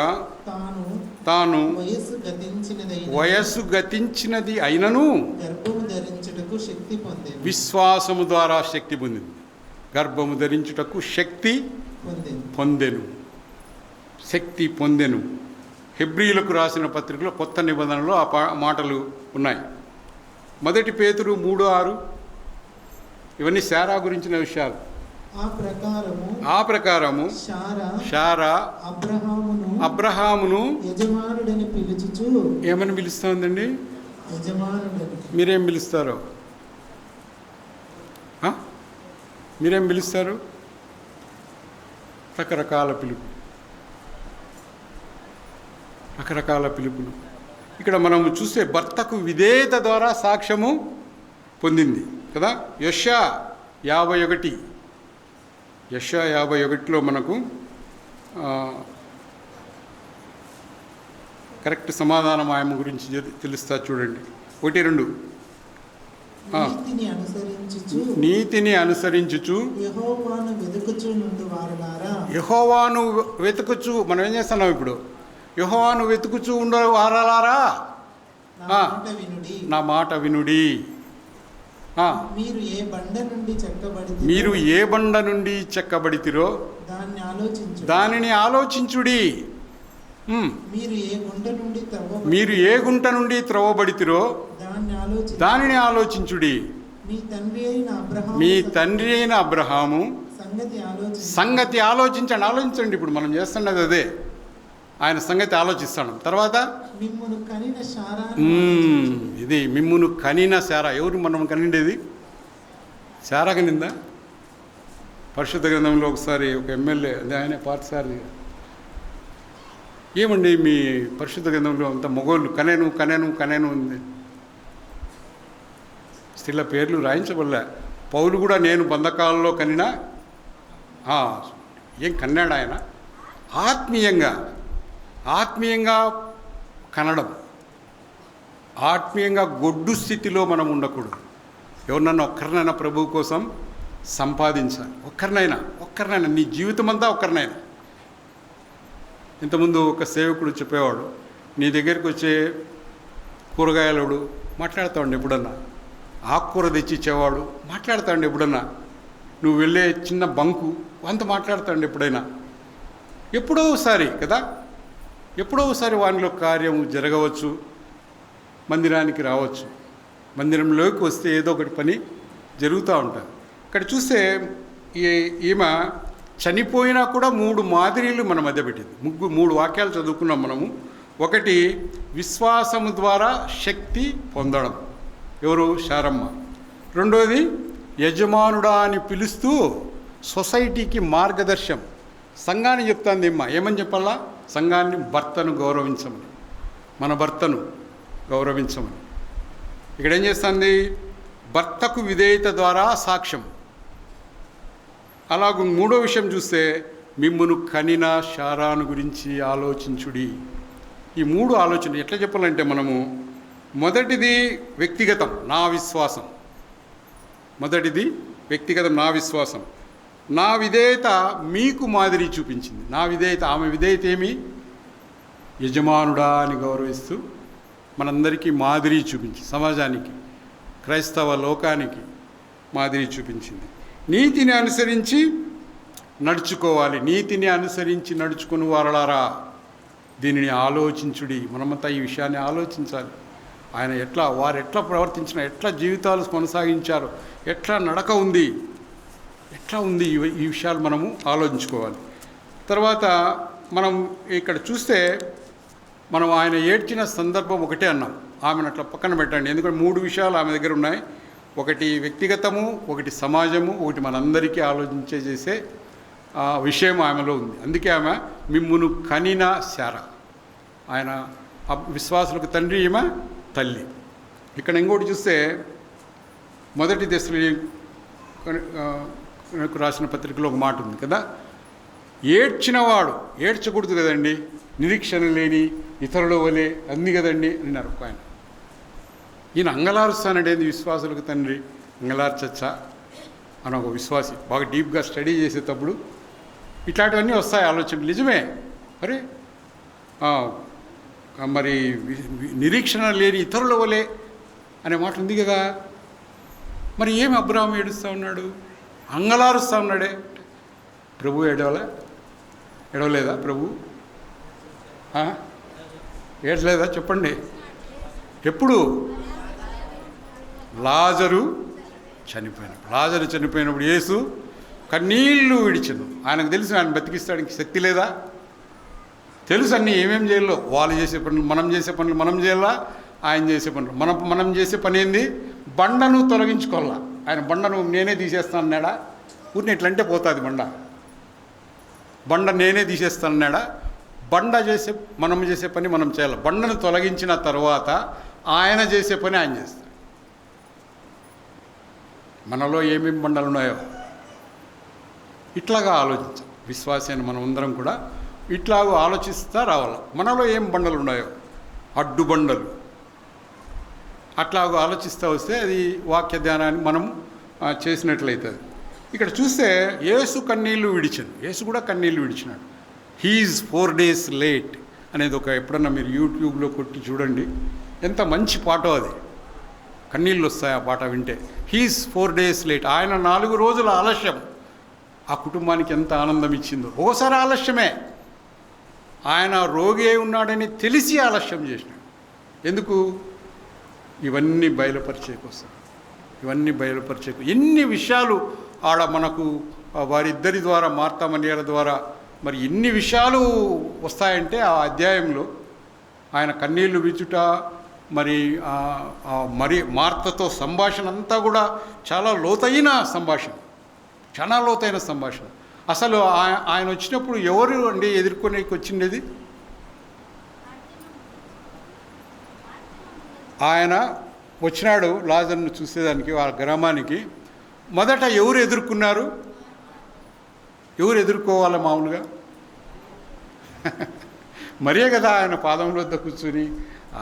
తాను వయస్సు గతించినది అయినను విశ్వాసము ద్వారా శక్తి పొందింది. గర్భము ధరించుటకు శక్తి పొందెను. శక్తి పొందెను. హెబ్రీలకు రాసిన పత్రికలో కొత్త నిబంధనలో ఆ మాటలు ఉన్నాయి. 1 పేతురు 3:6 ఇవన్నీ శారా గురించిన విషయాలు. ఆ ప్రకారము శారా అబ్రహామును యజమానుడని పిలుచుచు ఏమని పిలుస్తుందండి? మీరేం పిలుస్తారో? మీరేం పిలుస్తారు? రకరకాల పిలుపులు. ఇక్కడ మనం చూస్తే భర్తకు విధేయత ద్వారా సాక్ష్యము పొందింది కదా. యెషయా 51లో మనకు కరెక్ట్ సమాధానం ఆయన గురించి తెలుస్తా, చూడండి. 1-2 నీతిని అనుసరించుచు యెహోవాను వెతుకుచు. మనం ఏం చేస్తున్నాం ఇప్పుడు? యెహోవాను వెతుకుచు ఉండే వారలారా నా మాట వినుడి. మీరు ఏ బండ నుండి చెక్కబడితిరో దానిని ఆలోచించుడి. మీరు ఏ గుంట నుండి త్రవ్వబడితిరో దానిని ఆలోచించుడి. మీ తండ్రి అయిన అబ్రహాము సంగతి ఆలోచించండి. ఇప్పుడు మనం చేస్తున్నది అదే. ఆయన సంగతి ఆలోచిస్తాడు. తర్వాత ఇది మిమ్మును కనిన శారా. ఎవరు మనం కనిండేది? శారా కనిందా? పరిశుద్ధ గ్రంథంలో ఒకసారి ఒక ఎమ్మెల్యే, అదే ఆయన పార్థసారథి, ఏమండి మీ పరిశుద్ధ గ్రంథంలో అంత మగోళ్ళు కనేను ఉంది. స్త్రీల పేర్లు రాయించబడలే. పౌలు కూడా నేను బంధకాలలో కనినా ఏం కన్నాడు ఆయన? ఆత్మీయంగా కనడం, ఆత్మీయంగా గొడ్డు స్థితిలో మనం ఉండకూడదు. ఎవరినన్నా ఒక్కరినైనా ప్రభువు కోసం సంపాదించాలి. ఒక్కరినైనా నీ జీవితం అంతా ఒక్కరినైనా. ఇంతకుముందు ఒక సేవకుడు చెప్పేవాడు, నీ దగ్గరికి వచ్చే కూరగాయలోడు మాట్లాడుతాడు ఎప్పుడన్నా, ఆకుకూర తెచ్చి ఇచ్చేవాడు మాట్లాడుతాడు ఎప్పుడన్నా, నువ్వు వెళ్ళే చిన్న బంకు అంత మాట్లాడుతాడు ఎప్పుడైనా. ఎప్పుడో ఒకసారి కదా, ఎప్పుడో ఒకసారి వానిలో కార్యం జరగవచ్చు, మందిరానికి రావచ్చు, మందిరంలోకి వస్తే ఏదో ఒకటి పని జరుగుతూ ఉంటుంది. ఇక్కడ చూస్తే ఈమె చనిపోయినా కూడా 3 మాదిరీలు మన మధ్య పెట్టింది. 3 వాక్యాలు చదువుకున్నాం మనము. ఒకటి, విశ్వాసము ద్వారా శక్తి పొందడం, ఎవరు? శారమ్మ. రెండోది, యజమానుడా అని పిలుస్తూ సొసైటీకి మార్గదర్శనం, సంఘాన్ని చెప్తాంది అమ్మ. ఏమని చెప్పాలా? సంఘాన్ని, భర్తను గౌరవించమని, మన భర్తను గౌరవించమని. ఇక్కడ ఏం చేస్తుంది? భర్తకు విధేయత ద్వారా సాక్ష్యం. అలాగూ 3వ విషయం చూస్తే, మిమ్మును కనిన శారాను గురించి ఆలోచించుడి. ఈ 3 ఆలోచన ఎట్లా చెప్పాలంటే మనము, మొదటిది వ్యక్తిగతం, నా విశ్వాసం. మొదటిది వ్యక్తిగతం, నా విశ్వాసం. నా విధేయత మీకు మాదిరి చూపించింది. నా విధేయత, ఆమె విధేయత ఏమి? యజమానుడా అని గౌరవిస్తూ మనందరికీ మాదిరి చూపించి, సమాజానికి, క్రైస్తవ లోకానికి మాదిరి చూపించింది. నీతిని అనుసరించి నడుచుకోవాలి. నీతిని అనుసరించి నడుచుకుని వారలారా దీనిని ఆలోచించుడి. మనమంతా ఈ విషయాన్ని ఆలోచించాలి. ఆయన వారు ఎట్లా ప్రవర్తించిన, ఎట్లా జీవితాలు కొనసాగించారు, ఎట్లా నడక ఉంది, ఎట్లా ఉంది, ఈ విషయాలు మనము ఆలోచించుకోవాలి. తర్వాత మనం ఇక్కడ చూస్తే, మనం ఆయన ఏడ్చిన సందర్భం ఒకటే అన్నాం. ఆమెను అట్లా పక్కన పెట్టండి, ఎందుకంటే 3 విషయాలు ఆమె దగ్గర ఉన్నాయి. ఒకటి వ్యక్తిగతము, ఒకటి సమాజము, ఒకటి మనందరికీ చేసే విషయం ఆమెలో ఉంది. అందుకే ఆమె మిమ్మును కనిన శార. ఆయన విశ్వాసులకు తండ్రి, ఈమె తల్లి. ఇక్కడ ఇంకోటి చూస్తే, మొదటి దశలకు రాసిన పత్రికలో ఒక మాట ఉంది కదా, ఏడ్చినవాడు, ఏడ్చకూడదు కదండి, నిరీక్షణ లేని ఇతరుల వలె అంది కదండి అన్నారు ఆయన. ఈయన అంగలారుస్తానండి, విశ్వాసులకు తండ్రి అంగలార్చచ్చా అని ఒక విశ్వాసి బాగా డీప్గా స్టడీ చేసేటప్పుడు ఇట్లాంటివన్నీ వస్తాయి ఆలోచనలు. నిజమే, అరే మరి నిరీక్షణ లేని ఇతరుల వలె అనే మాట ఉంది కదా. మరి ఏమి అబ్రాహాము ఏడుస్తూ ఉన్నాడు, అంగలారుస్తూ ఉన్నాడే? ప్రభు ఎడవలేదా? ప్రభు ఏడలేదా? చెప్పండి. ఎప్పుడు? లాజరు చనిపోయినప్పుడు యేసు కన్నీళ్ళు విడిచెను. ఆయనకు తెలుసు ఆయన బతికిస్తాడానికి శక్తి లేదా, తెలుసు అన్నీ ఏమేం చేయాలో. వాళ్ళు చేసే పనులు మనం చేసే పనులు మనం చేయాలా, ఆయన చేసే పనులు మనం చేసే పని ఏంది? బండను తొలగించుకోవాలా. ఆయన బండను నేనే తీసేస్తాను అన్నాడా? ఊరిని ఎట్లంటే పోతుంది బండ నేనే తీసేస్తాను అన్నాడా? మనం చేసే పని మనం చేయాలి. బండను తొలగించిన తర్వాత ఆయన చేసే పని ఆయన చేస్తాడు. మనలో ఏమేమి బండలు ఉన్నాయో ఇట్లాగా ఆలోచించాలి. విశ్వాసాన్ని మనం అందరం కూడా ఇట్లాగూ ఆలోచిస్తూ రావాలి. మనలో ఏం బండలు ఉన్నాయో, అడ్డుబండలు, అట్లాగూ ఆలోచిస్తూ వస్తే అది వాక్య ధ్యానాన్ని మనం చేసినట్లయితుంది. ఇక్కడ చూస్తే యేసు కన్నీళ్ళు విడిచాను. యేసు కూడా కన్నీళ్ళు విడిచినాడు. హీఈస్ 4 days లేట్ అనేది ఎప్పుడన్నా మీరు యూట్యూబ్లో కొట్టి చూడండి, ఎంత మంచి పాటో అది. కన్నీళ్ళు వస్తాయి ఆ పాట వింటే. He's 4 days late. ఆయన 4 రోజుల ఆలస్యం ఆ కుటుంబానికి ఎంత ఆనందం ఇచ్చిందో. ఓసారి ఆలస్యమే, ఆయన రోగి అయి ఉన్నాడని తెలిసి ఆలస్యం చేసినాడు. ఎందుకు? ఇవన్నీ బయలుపరిచేకొస్తాయి. ఎన్ని విషయాలు ఆడ మనకు వారిద్దరి ద్వారా, మార్తా మరియల ద్వారా మరి ఎన్ని విషయాలు వస్తాయంటే ఆ అధ్యాయంలో ఆయన కన్నీళ్లు విచ్చుట, మరి మార్తతో సంభాషణ అంతా కూడా చాలా లోతైన సంభాషణ. అసలు ఆయన వచ్చినప్పుడు ఎవరు అండి ఎదుర్కొనేకి వచ్చిండేది? ఆయన వచ్చినాడు లాజరును చూసేదానికి ఆ గ్రామానికి. మొదట ఎవరు ఎదుర్కొన్నారు? ఎవరు ఎదుర్కోవాలి మామూలుగా? మరే కదా ఆయన పాదముల వద్ద కూర్చొని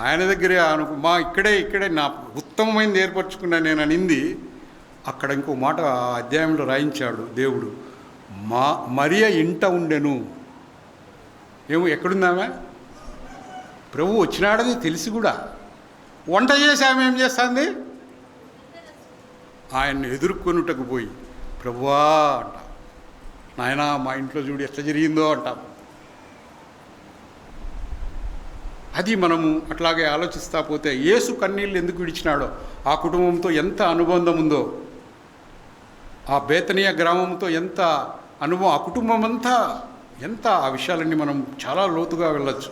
ఆయన దగ్గరే ఇక్కడే నా ఉత్తమమైనది ఏర్పరచుకున్నా నేను అనింది. అక్కడ ఇంకో మాట ఆ అధ్యాయంలో రాయించాడు దేవుడు, మరియ ఇంట ఉండెను. ఎక్కడుందామె? ప్రభు వచ్చినాడని తెలిసి కూడా వంట చేసి ఆమె ఏం చేస్తుంది? ఆయన్ని ఎదుర్కొనుటకు పోయి, ప్రభువా అంట, నాయనా మా ఇంట్లో చూడు ఎట్లా జరిగిందో అంటాం. అది మనము అట్లాగే ఆలోచిస్తా పోతే యేసు కన్నీళ్ళు ఎందుకు విడిచినాడో, ఆ కుటుంబంతో ఎంత అనుబంధం ఉందో, ఆ బేతనీయ గ్రామంతో ఎంత అనుభవం, ఆ కుటుంబం అంతా ఎంత, ఆ విషయాలన్నీ మనం చాలా లోతుగా వెళ్ళచ్చు.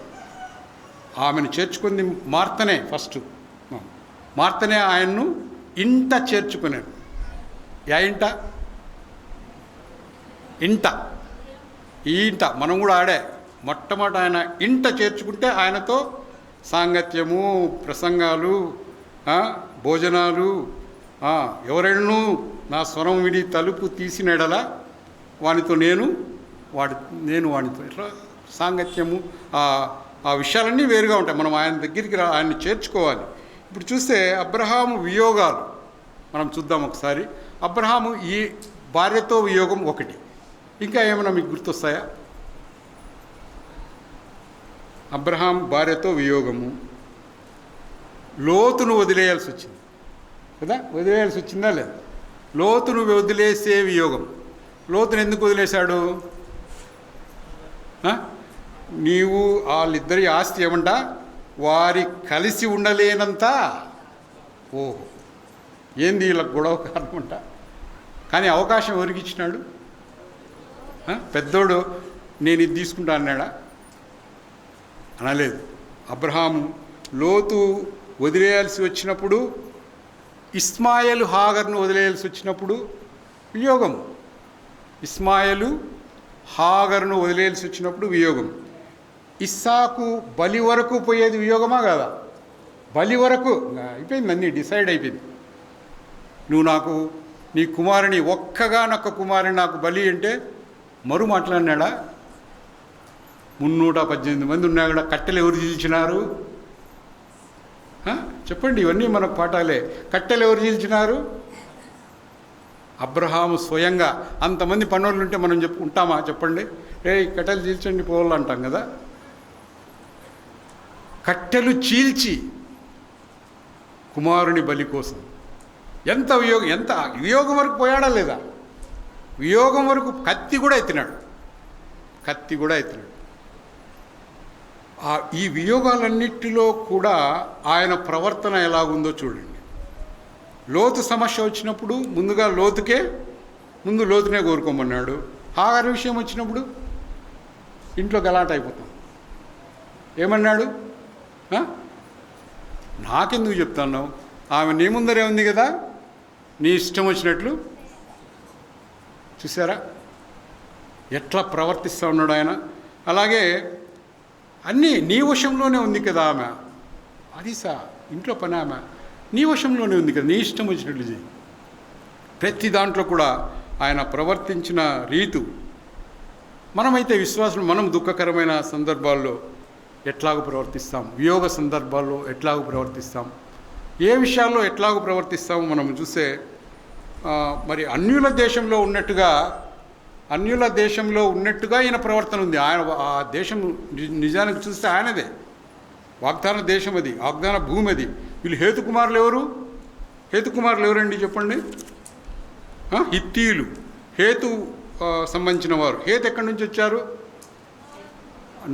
ఆమెను చేర్చుకుంది మార్తనే. ఫస్ట్ మార్తనే ఆయన్ను ఇంట చేర్చుకున్నాడు. ఇంట ఈ ఇంట మనం కూడా ఆడే మొట్టమొదటి ఆయన ఇంట చేర్చుకుంటే ఆయనతో సాంగత్యము, ప్రసంగాలు, భోజనాలు. ఎవరైనా నా స్వరం విడి తలుపు తీసినడలా వానితో నేను వానితో ఇట్లా సాంగత్యము, ఆ విషయాలన్నీ వేరుగా ఉంటాయి. మనం ఆయన దగ్గరికి ఆయన్ని చేర్చుకోవాలి. ఇప్పుడు చూస్తే అబ్రహాము వియోగాలు మనం చూద్దాం ఒకసారి. అబ్రహాము ఈ భార్యతో వియోగం ఒకటి. ఇంకా ఏమైనా మీకు గుర్తొస్తాయా? అబ్రహాం భార్యతో వియోగము, లోతును వదిలేయాల్సి వచ్చింది కదా, వదిలేయాల్సి వచ్చిందా లేదా? లోతును వదిలేసే వియోగం. లోతును ఎందుకు వదిలేశాడు? నీవు వాళ్ళిద్దరి ఆస్తి ఏమంట, వారి కలిసి ఉండలేనంత. ఓహో, ఏంది వీళ్ళ గొడవ కారణమంట. కానీ అవకాశం ఎవరికి ఇచ్చినాడు? పెద్దోడు నేను ఇది తీసుకుంటా అన్నాడా? అనలేదు. అబ్రహాము లోతు వదిలేయాల్సి వచ్చినప్పుడు, ఇస్మాయిలు హాగర్ను వదిలేయాల్సి వచ్చినప్పుడు వియోగం. ఇస్మాయిలు హాగర్ను వదిలేయాల్సి వచ్చినప్పుడు వియోగం. ఇస్సాకు బలి వరకు పోయేది వియోగమా కాదా? బలి వరకు అయిపోయింది, అన్నీ డిసైడ్ అయిపోయింది. నువ్వు నాకు నీ కుమారుని, ఒక్కగానొక్క కుమారుని నాకు బలి అంటే మరు మాట్లాడినాడా? 318 మంది ఉన్నా కూడా కట్టెలు ఎవరు చీల్చినారు? చెప్పండి, ఇవన్నీ మనకు పాఠాలే. కట్టెలు ఎవరు చీల్చినారు? అబ్రహాము స్వయంగా. అంతమంది పనులు ఉంటే మనం ఉంటామా? చెప్పండి, కట్టెలు చీల్చండి పోవాలి అంటాం కదా. కట్టెలు చీల్చి కుమారుని బలి కోసం ఎంత వియోగం వరకు పోయాడా లేదా? వియోగం వరకు కత్తి కూడా ఎత్తినాడు. ఈ వియోగాలన్నిటిలో కూడా ఆయన ప్రవర్తన ఎలాగుందో చూడండి. లోతు సమస్య వచ్చినప్పుడు ముందుగా లోతునే కోరుకోమన్నాడు. హాగర్ విషయం వచ్చినప్పుడు ఇంట్లో గలాట అయిపోతాం. ఏమన్నాడు? నాకెందుకు చెప్తున్నావు? ఆమె నీ ముందరే ఉంది కదా, నీ ఇష్టం వచ్చినట్లు. చూసారా ఎట్లా ప్రవర్తిస్తూ ఉన్నాడు ఆయన? అలాగే అన్నీ నీ వశంలోనే ఉంది కదా ఆమె. అది ఇంట్లో పని ఆమె నీ వశంలోనే ఉంది కదా, నీ ఇష్టం వచ్చినట్లు చేయి. ప్రతి దాంట్లో కూడా ఆయన ప్రవర్తించిన రీతు. మనమైతే విశ్వాసం, మనం దుఃఖకరమైన సందర్భాల్లో ఎట్లాగూ ప్రవర్తిస్తాం, వియోగ సందర్భాల్లో ఎట్లాగూ ప్రవర్తిస్తాం, ఏ విషయాల్లో ఎట్లాగూ ప్రవర్తిస్తామో మనం చూస్తే, మరి అన్యుల దేశంలో ఉన్నట్టుగా ఈయన ప్రవర్తన ఉంది. ఆయన ఆ దేశం నిజానికి చూస్తే ఆయనదే, వాగ్దాన దేశం అది, వాగ్దాన భూమి అది. వీళ్ళు హేతుకుమారులు ఎవరండి చెప్పండి? హిత్తీయులు, హేతు సంబంధించిన వారు. హేతు ఎక్కడి నుంచి వచ్చారు?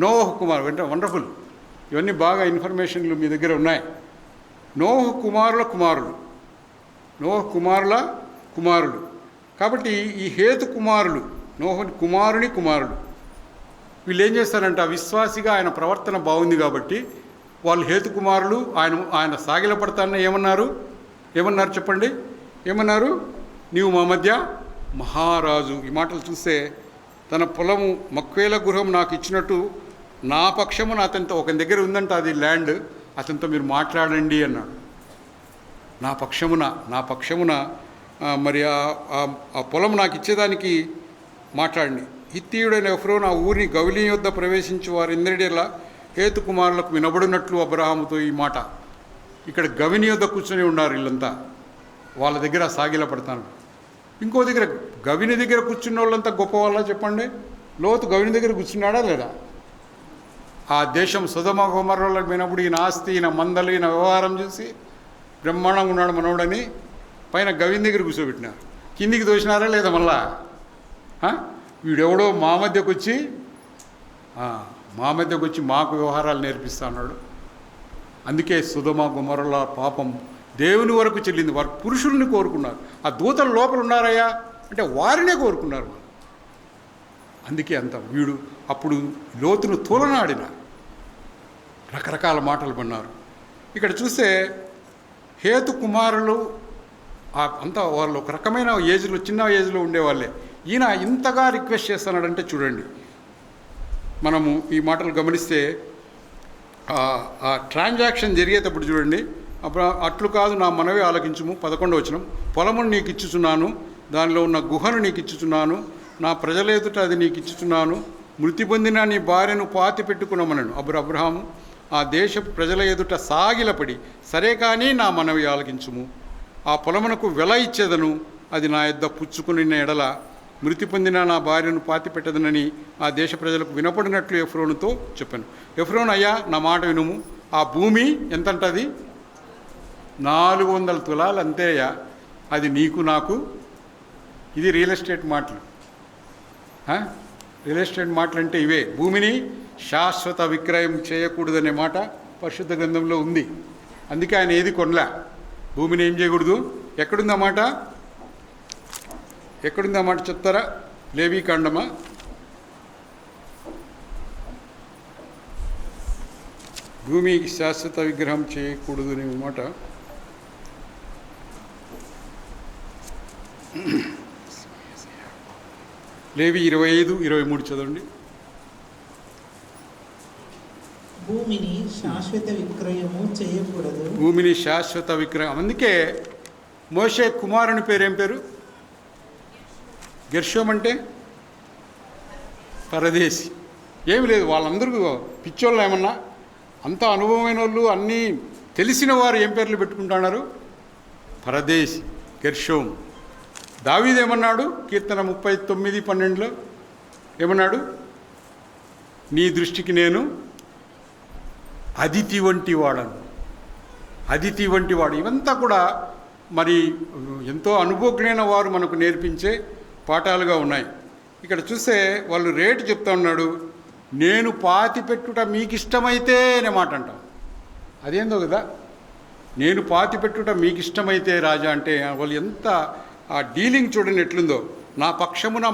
నోహు కుమారు. వండర్ఫుల్, ఇవన్నీ బాగా ఇన్ఫర్మేషన్లు మీ దగ్గర ఉన్నాయి. నోహు కుమారుల. కాబట్టి ఈ హేతు కుమారులు, నోహుని కుమారుడు, వీళ్ళు ఏం చేస్తారంట, విశ్వాసిగా ఆయన ప్రవర్తన బాగుంది కాబట్టి వాళ్ళు హేతు కుమారులు. ఆయన సాగిలపడతాన్న ఏమన్నారు చెప్పండి? ఏమన్నారు? నీవు మా మధ్య మహారాజు. ఈ మాటలు చూస్తే తన పొలము మక్వేల గృహం నాకు ఇచ్చినట్టు నా పక్షమున అతనితో, ఒక దగ్గర ఉందంట అది ల్యాండ్, అతనితో మీరు మాట్లాడండి అన్నాడు. నా పక్షమున మరి ఆ పొలం నాకు ఇచ్చేదానికి మాట్లాడండి. హిత్తీయుడైన ఎఫ్రోను ఆ ఊరిని గవిలి యొద్ద ప్రవేశించి వారు ఇంద్రుడిలా హేతు కుమారులకు వినబడినట్లు అబ్రహాముతో ఈ మాట. ఇక్కడ గవిని యొద్ద కూర్చొని ఉన్నారు వీళ్ళంతా, వాళ్ళ దగ్గర సాగిల పడతాను. ఇంకో దగ్గర గవిని దగ్గర కూర్చున్న వాళ్ళంతా గొప్ప వాళ్ళ చెప్పండి? లోతు గవిని దగ్గర కూర్చున్నాడా లేదా? ఆ దేశం సొదొమ గొమొర్రాలకు పోయినప్పుడు ఈయన ఆస్తి, ఈయన మందలు, ఈయన వ్యవహారం చూసి బ్రహ్మాండంగా ఉన్నాడు మనోడని పైన గవిని దగ్గర కూర్చోబెట్టినారు. కిందికి దోసినారా లేదా? మళ్ళా వీడెవడో మా మధ్యకు వచ్చి మాకు వ్యవహారాలు నేర్పిస్తా అన్నాడు. అందుకే సుధమ గుమరుల పాపం దేవుని వరకు చెల్లింది. వారు పురుషుల్ని కోరుకున్నారు. ఆ దూతలు లోపల ఉన్నారయ్యా అంటే వారినే కోరుకున్నారు వాళ్ళు. అందుకే అంత వీడు అప్పుడు లోతును తూలనాడిన రకరకాల మాటలు పన్నారు. ఇక్కడ చూస్తే హేతు కుమారులు అంతా వాళ్ళు ఒక రకమైన ఏజ్లో, చిన్న ఏజ్లో ఉండేవాళ్ళే. ఈయన ఇంతగా రిక్వెస్ట్ చేస్తున్నాడంటే చూడండి, మనము ఈ మాటలు గమనిస్తే ఆ ట్రాన్సాక్షన్ జరిగేటప్పుడు చూడండి, అప్పుడు అట్లు కాదు నా మనవి ఆలకించుము 11వ వచనం, పొలమును నీకు ఇచ్చుచున్నాను, దానిలో ఉన్న గుహను నీకు ఇచ్చుచున్నాను, నా ప్రజల ఎదుట అది నీకు ఇచ్చుచున్నాను, మృతి పొందిన నీ భార్యను పాతి పెట్టుకున్నామనను. అప్పుడు అబ్రహాము ఆ దేశపు ప్రజల ఎదుట సాగిలపడి, సరే కానీ నా మనవి ఆలకించుము, ఆ పొలమునకు వెల ఇచ్చేదను, అది నా యొద్ద పుచ్చుకుని ఎడల మృతి పొందిన నా భార్యను పాతి పెట్టదనని ఆ దేశ ప్రజలకు వినపడినట్లు ఎఫ్రోనుతో చెప్పాను. ఎఫ్రోన్, అయ్యా నా మాట వినుము, ఆ భూమి ఎంతంటది? 400 తులాలు అంతేయ్యా, అది నీకు నాకు. ఇది రియల్ ఎస్టేట్ మాటలు. రియల్ ఎస్టేట్ మాటలు అంటే ఇవే. భూమిని శాశ్వత విక్రయం చేయకూడదనే మాట పరిశుద్ధ గ్రంథంలో ఉంది. అందుకే ఆయన ఏది కొనలే. భూమిని ఏం చేయకూడదు. ఎక్కడుంది ఆ మాట? ఎక్కడుంది ఆ మాట చెప్తారా? లేవీకాండమా? భూమికి శాశ్వత విగ్రహం చేయకూడదు అనే మాట లేవి 25:23 చదవండి. భూమిని శాశ్వత విక్రయము చేయకూడదు. భూమిని శాశ్వత విక్రయం. అందుకే మోషే కుమారుని పేరు ఏం పేరు? గెర్షోం అంటే పరదేశి. ఏమి లేదు, వాళ్ళందరూ పిచ్చోళ్ళు ఏమన్నా, అంత అనుభవమైన వాళ్ళు, అన్నీ తెలిసిన వారు ఏం పేర్లు పెట్టుకుంటున్నారు? పరదేశి, గెర్షోం. దావీదు ఏమన్నాడు? కీర్తన 39:12 ఏమన్నాడు? నీ దృష్టికి నేను అదితి వంటి వాడను. అదితి వంటి వాడు. ఇవంతా కూడా మరి ఎంతో అనుభవజ్ఞైన వారు మనకు నేర్పించే పాఠాలుగా ఉన్నాయి. ఇక్కడ చూస్తే వాళ్ళు రేటు చెప్తా ఉన్నాడు. నేను పాతి పెట్టుట మీకు ఇష్టమైతే అనే మాట అంటాం. అదేందో కదా, నేను పాతి పెట్టుట మీకు ఇష్టమైతే రాజా అంటే వాళ్ళు ఎంత ఆ డీలింగ్ చూడండి ఎట్లుందో. నా పక్షమున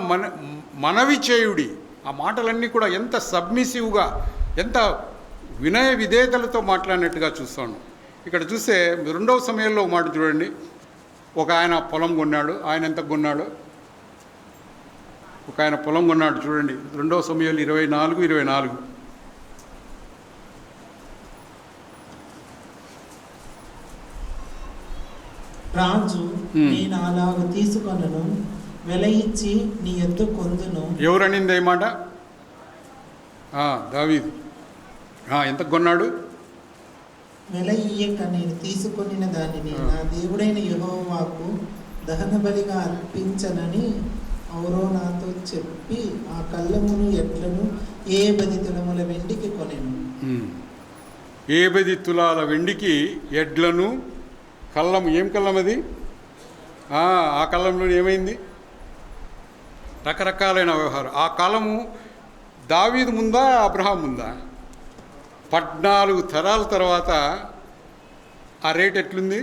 మనవి చేయుడి. ఆ మాటలన్నీ కూడా ఎంత సబ్మిసివ్గా, ఎంత వినయ విధేయతలతో మాట్లాడినట్టుగా చూస్తాను. ఇక్కడ చూస్తే 2వ సమయంలో ఒక మాట చూడండి. ఒక ఆయన పొలం కొన్నాడు. ఆయన ఎంత కొన్నాడు? ఒక ఆయన పొలం కొన్నాడు చూడండి. 2వ సమయాలు 24:24. రాజు, నేను అలాగ తీసుకొనను, వెల ఇచ్చి నీ యొద్ద కొందును. ఎవరనింది ఏ మాట? దావీదు. ఎంత కొన్నాడు? వెల ఇయ్యక నేను తీసుకొనిన దానిని నా దేవుడైన యెహోవాకు దహన బలిగా అర్పించనని ఎవరో నాతో చెప్పి ఆ కళ్ళమును ఎడ్లను 10 తులముల వెండికి కొనెను. 10 తులాల వెండికి ఎడ్లను, కళ్ళము. ఏం కళ్ళం అది? ఆ కళ్ళంలో ఏమైంది? రకరకాలైన వ్యవహారం. ఆ కాలము దావీదు ముందా, అబ్రహాం ముందా? 14 తరాల తర్వాత ఆ రేట్ ఎట్లుంది?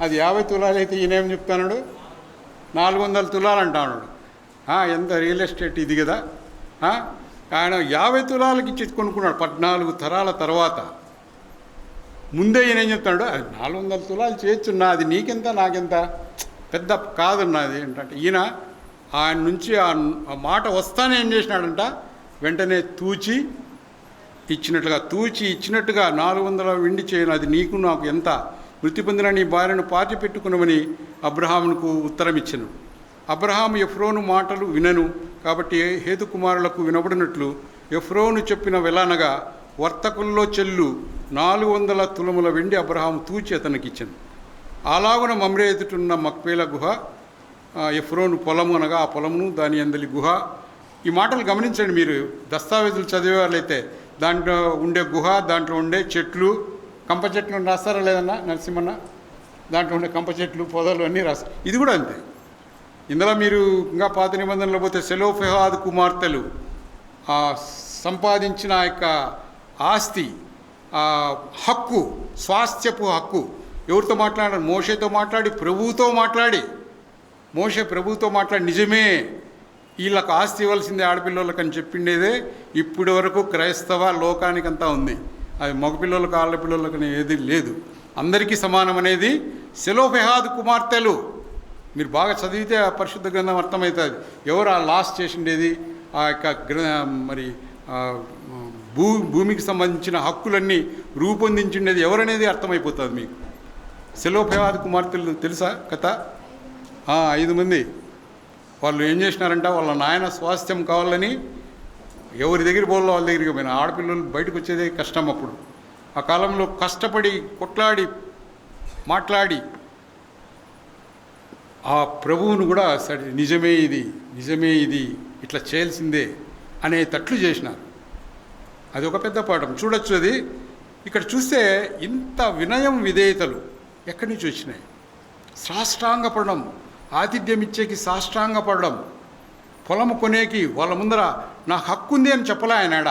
అది 50 తులాలు అయితే ఈయనేం చెప్తున్నాడు? 400 తులాలు అంటున్నాడు. ఎంత రియల్ ఎస్టేట్ ఇది కదా. ఆయన 50 తులాలకి ఇచ్చి కొనుక్కున్నాడు 14 తరాల తర్వాత. ముందే ఈయన ఏం చెప్తాడు? 400 తులాలు చేయొచ్చున్నా, అది నీకెంత నాకెంత పెద్ద కాదన్నది ఏంటంటే, ఈయన ఆయన నుంచి ఆ మాట వస్తానే ఏం చేసినాడంట, వెంటనే తూచి ఇచ్చినట్టుగా 400 వెండి చేయను, అది నీకు నాకు ఎంత, మృతి పొందిన నీ భార్యను పాతి పెట్టుకున్నామని అబ్రహామునకు ఉత్తరం ఇచ్చెను. అబ్రహాము ఎఫ్రోను మాటలు వినను కాబట్టి హేతు కుమారులకు వినబడినట్లు ఎఫ్రోను చెప్పిన వెలనగా వర్తకుల్లో చెల్లు 400 తులముల వెండి అబ్రహాము తూచి అతనికి ఇచ్చెను. అలాగున మమ్రే ఎదుటున్న మక్పేల గుహ ఎఫ్రోను పొలము అనగా ఆ పొలమును దాని అందలి గుహ. ఈ మాటలు గమనించండి మీరు, దస్తావేజులు చదివే వాళ్ళైతే. దాంట్లో ఉండే గుహ, దాంట్లో ఉండే చెట్లు, కంప చెట్లు రాస్తారా లేదన్నా నరసింహన్న? దాంట్లో ఉండే కంప చెట్లు, పొదలు అన్నీ రాస్తారు. ఇది కూడా అంతే. ఇందులో మీరు ఇంకా పాత నిబంధనలో పోతే సెలోఫెహాద్ కుమార్తెలు సంపాదించిన యొక్క ఆస్తి హక్కు, స్వాస్థ్యపు హక్కు ఎవరితో మాట్లాడారు? మోషేతో మాట్లాడి, ప్రభువుతో మాట్లాడి, మోషే ప్రభువుతో మాట్లాడి నిజమే వీళ్ళకు ఆస్తి ఇవ్వాల్సిందే ఆడపిల్లలకు అని చెప్పిండేదే ఇప్పటి వరకు క్రైస్తవ లోకానికంతా ఉంది. అది మగపిల్లలకు ఆడపిల్లలకు ఏది లేదు, అందరికీ సమానం అనేది. సెలోఫెహాద్ కుమార్తెలు మీరు బాగా చదివితే ఆ పరిశుద్ధ గ్రంథం అర్థమవుతుంది. ఎవరు ఆ లాస్ చేసిండేది, ఆ యొక్క మరి భూమికి సంబంధించిన హక్కులన్నీ రూపొందించిండేది ఎవరనేది అర్థమైపోతుంది మీకు. సెలోఫెహాద్ కుమార్తెలు తెలుసా కథ? 5 మంది వాళ్ళు ఏం చేసినారంట, వాళ్ళ నాయన స్వాస్థ్యం కావాలని ఎవరి దగ్గర పోవాలో వాళ్ళ దగ్గరికి పోయినా. ఆడపిల్లలు బయటకు వచ్చేదే కష్టం అప్పుడు. ఆ కాలంలో కష్టపడి కొట్లాడి మాట్లాడి ఆ ప్రభువును కూడా నిజమే ఇది ఇట్లా చేయాల్సిందే అనేటట్లు చేసినారు. అది ఒక పెద్ద పాఠం చూడొచ్చు. అది ఇక్కడ చూస్తే ఇంత వినయం విధేయతలు ఎక్కడి నుంచి వచ్చినాయి? సాష్టాంగపడడం, ఆతిథ్యం ఇచ్చేకి సాష్టాంగపడడం, పొలం కొనేకి వాళ్ళ ముందర నాకు హక్కు ఉంది అని చెప్పలే ఆయన.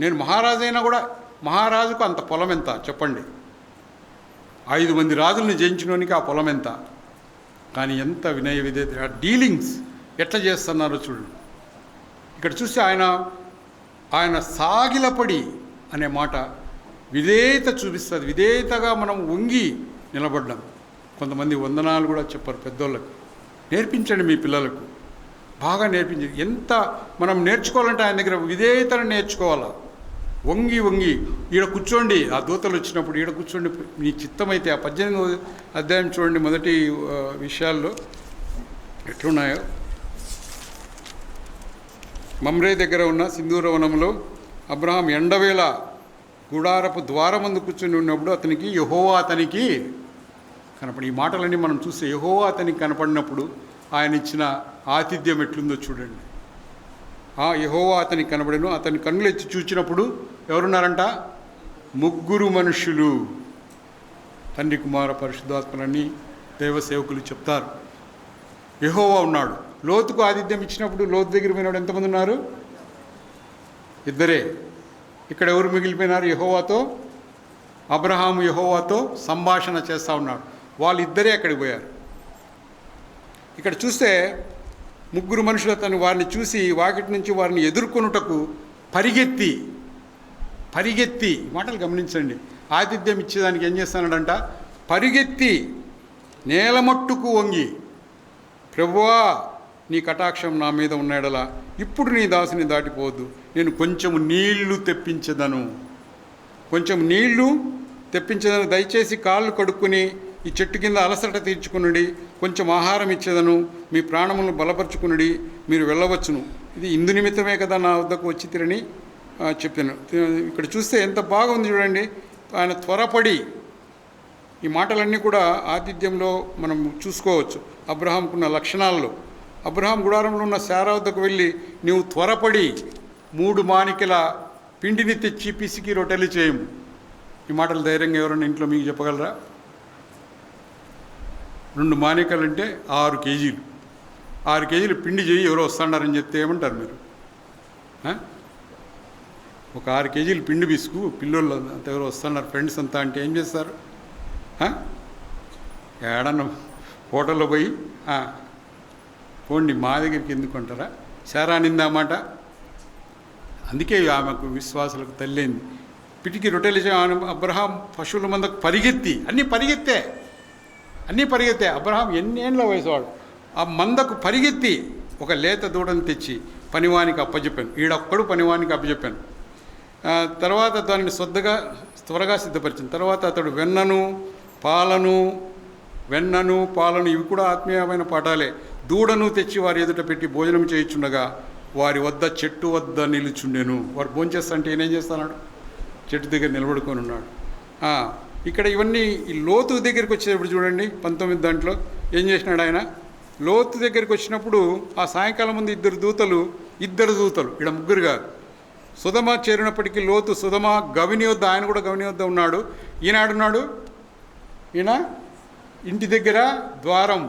నేను మహారాజు అయినా కూడా మహారాజుకు అంత పొలం ఎంత చెప్పండి? 5 మంది రాజుల్ని జయించినోనికి ఆ పొలం ఎంత? కానీ ఎంత వినయ విధేయత, డీలింగ్స్ ఎట్లా చేస్తున్నారో చూడండి. ఇక్కడ చూస్తే ఆయన సాగిలపడి అనే మాట విధేయత చూపిస్తుంది. విధేయతగా మనం వంగి నిలబడ్డాం. కొంతమంది వందనాలు కూడా చెప్పారు పెద్దోళ్ళకు. నేర్పించండి మీ పిల్లలకు, బాగా నేర్పించండి. ఎంత మనం నేర్చుకోవాలంటే ఆయన దగ్గర విధేయతను నేర్చుకోవాలా. వంగి ఈడ కూర్చోండి, ఆ దూతలు వచ్చినప్పుడు ఈడ కూర్చోండి మీ చిత్తమైతే. ఆ 18వ అధ్యాయం చూడండి, మొదటి విషయాల్లో ఎట్లున్నాయో. మమ్రే దగ్గర ఉన్న సింధూరవనంలో అబ్రహాం ఎండవేళ గుడారపు ద్వారమందు కూర్చొని ఉన్నప్పుడు అతనికి యెహోవా అతనికి కనపడి. ఈ మాటలన్నీ మనం చూస్తే యెహోవా అతనికి కనపడినప్పుడు ఆయన ఇచ్చిన ఆతిథ్యం ఎట్లుందో చూడండి. యెహోవా అతనికి కనబడను. అతని కన్నులు ఎత్తి చూచినప్పుడు ఎవరున్నారంట? 3 మనుషులు, తండ్రి కుమార పరిశుద్ధాత్మలని దైవసేవకులు చెప్తారు. యెహోవా ఉన్నాడు. లోతుకు ఆతిథ్యం ఇచ్చినప్పుడు లోతు దగ్గర పోయినాడు ఎంతమంది ఉన్నారు? 2. ఇక్కడ ఎవరు మిగిలిపోయినారు? యెహోవాతో అబ్రహాము యెహోవాతో సంభాషణ చేస్తూ ఉన్నాడు. వాళ్ళిద్దరే అక్కడికి పోయారు. ఇక్కడ చూస్తే 3 మనుషులు అతను వారిని చూసి వాకిటి నుంచి వారిని ఎదుర్కొనుటకు పరిగెత్తి మాటలు గమనించండి. ఆతిథ్యం ఇచ్చేదానికి ఏం చేస్తానంట? పరిగెత్తి నేలమట్టుకు వంగి, ప్రభువా నీ కటాక్షం నా మీద ఉన్నాడలా ఇప్పుడు నీ దాసుని దాటిపోవద్దు, నేను కొంచెం నీళ్లు తెప్పించదను, దయచేసి కాళ్ళు కడుక్కుని ఈ చెట్టు కింద అలసట తీర్చుకునుడి, కొంచెం ఆహారం ఇచ్చేదను, మీ ప్రాణములను బలపరుచుకునుడి, మీరు వెళ్ళవచ్చును. ఇది ఇందు నిమిత్తమే కదా నా వద్దకు వచ్చి తిరని చెప్పాను. ఇక్కడ చూస్తే ఎంత బాగుంది చూడండి. ఆయన త్వరపడి, ఈ మాటలన్నీ కూడా ఆతిథ్యంలో మనం చూసుకోవచ్చు. అబ్రహాంకున్న లక్షణాల్లో అబ్రహాం గుడారంలో ఉన్న శారా వద్దకు వెళ్ళి నీవు త్వరపడి 3 మానికల పిండిని తెచ్చి పిసికి రొట్టెలు చేయము. ఈ మాటలు ధైర్యంగా ఎవరైనా ఇంట్లో మీకు చెప్పగలరా? 2 మానికలు అంటే 6 కేజీలు. 6 కేజీలు పిండి చేయి ఎవరో వస్తున్నారని చెప్తే ఏమంటారు మీరు? ఒక 6 కేజీలు పిండి పిసుకు పిల్లోళ్ళు అంత ఎవరో వస్తున్నారు ఫ్రెండ్స్ అంతా అంటే ఏం చేస్తారు? ఏడన్నా హోటల్లో పోయి పోండి మా దగ్గరికి ఎందుకు అంటారా? శారా నిందామాట. అందుకే ఆమెకు విశ్వాసాలకు తల్లింది. పిటికి రొట్టెలు అబ్రహాం పశువుల మందకు పరిగెత్తి, అన్నీ పరిగెత్తే. అబ్రహాం ఎన్నేళ్ళ వయసువాడు. ఆ మందకు పరిగెత్తి ఒక లేత దూడను తెచ్చి పనివానికి అప్పచెప్పాను. ఈడొక్కడు పనివానికి అప్పచెప్పాను. తర్వాత దానిని త్వరగా సిద్ధపరిచింది. తర్వాత అతడు వెన్నను పాలను ఇవి కూడా ఆత్మీయమైన పాఠాలే. దూడను తెచ్చి వారి ఎదుట పెట్టి భోజనం చేయించుండగా వారి వద్ద చెట్టు వద్ద నిలుచుండెను. వారు భోజనం చేస్తానంటే ఏం చేస్తున్నాడు? చెట్టు దగ్గర నిలబడుకొని ఉన్నాడు. ఇక్కడ ఇవన్నీ ఈ లోతు దగ్గరికి వచ్చేటప్పుడు చూడండి 19 దాంట్లో ఏం చేసినాడు ఆయన? లోతు దగ్గరికి వచ్చినప్పుడు ఆ సాయంకాలం ముందు ఇద్దరు దూతలు ఇక్కడ 3 కాదు. సుధమ చేరినప్పటికీ లోతు సుధమ గవిని వద్ద, ఆయన కూడా గవిని వద్ద ఉన్నాడు. ఈయన ఇంటి దగ్గర ద్వారం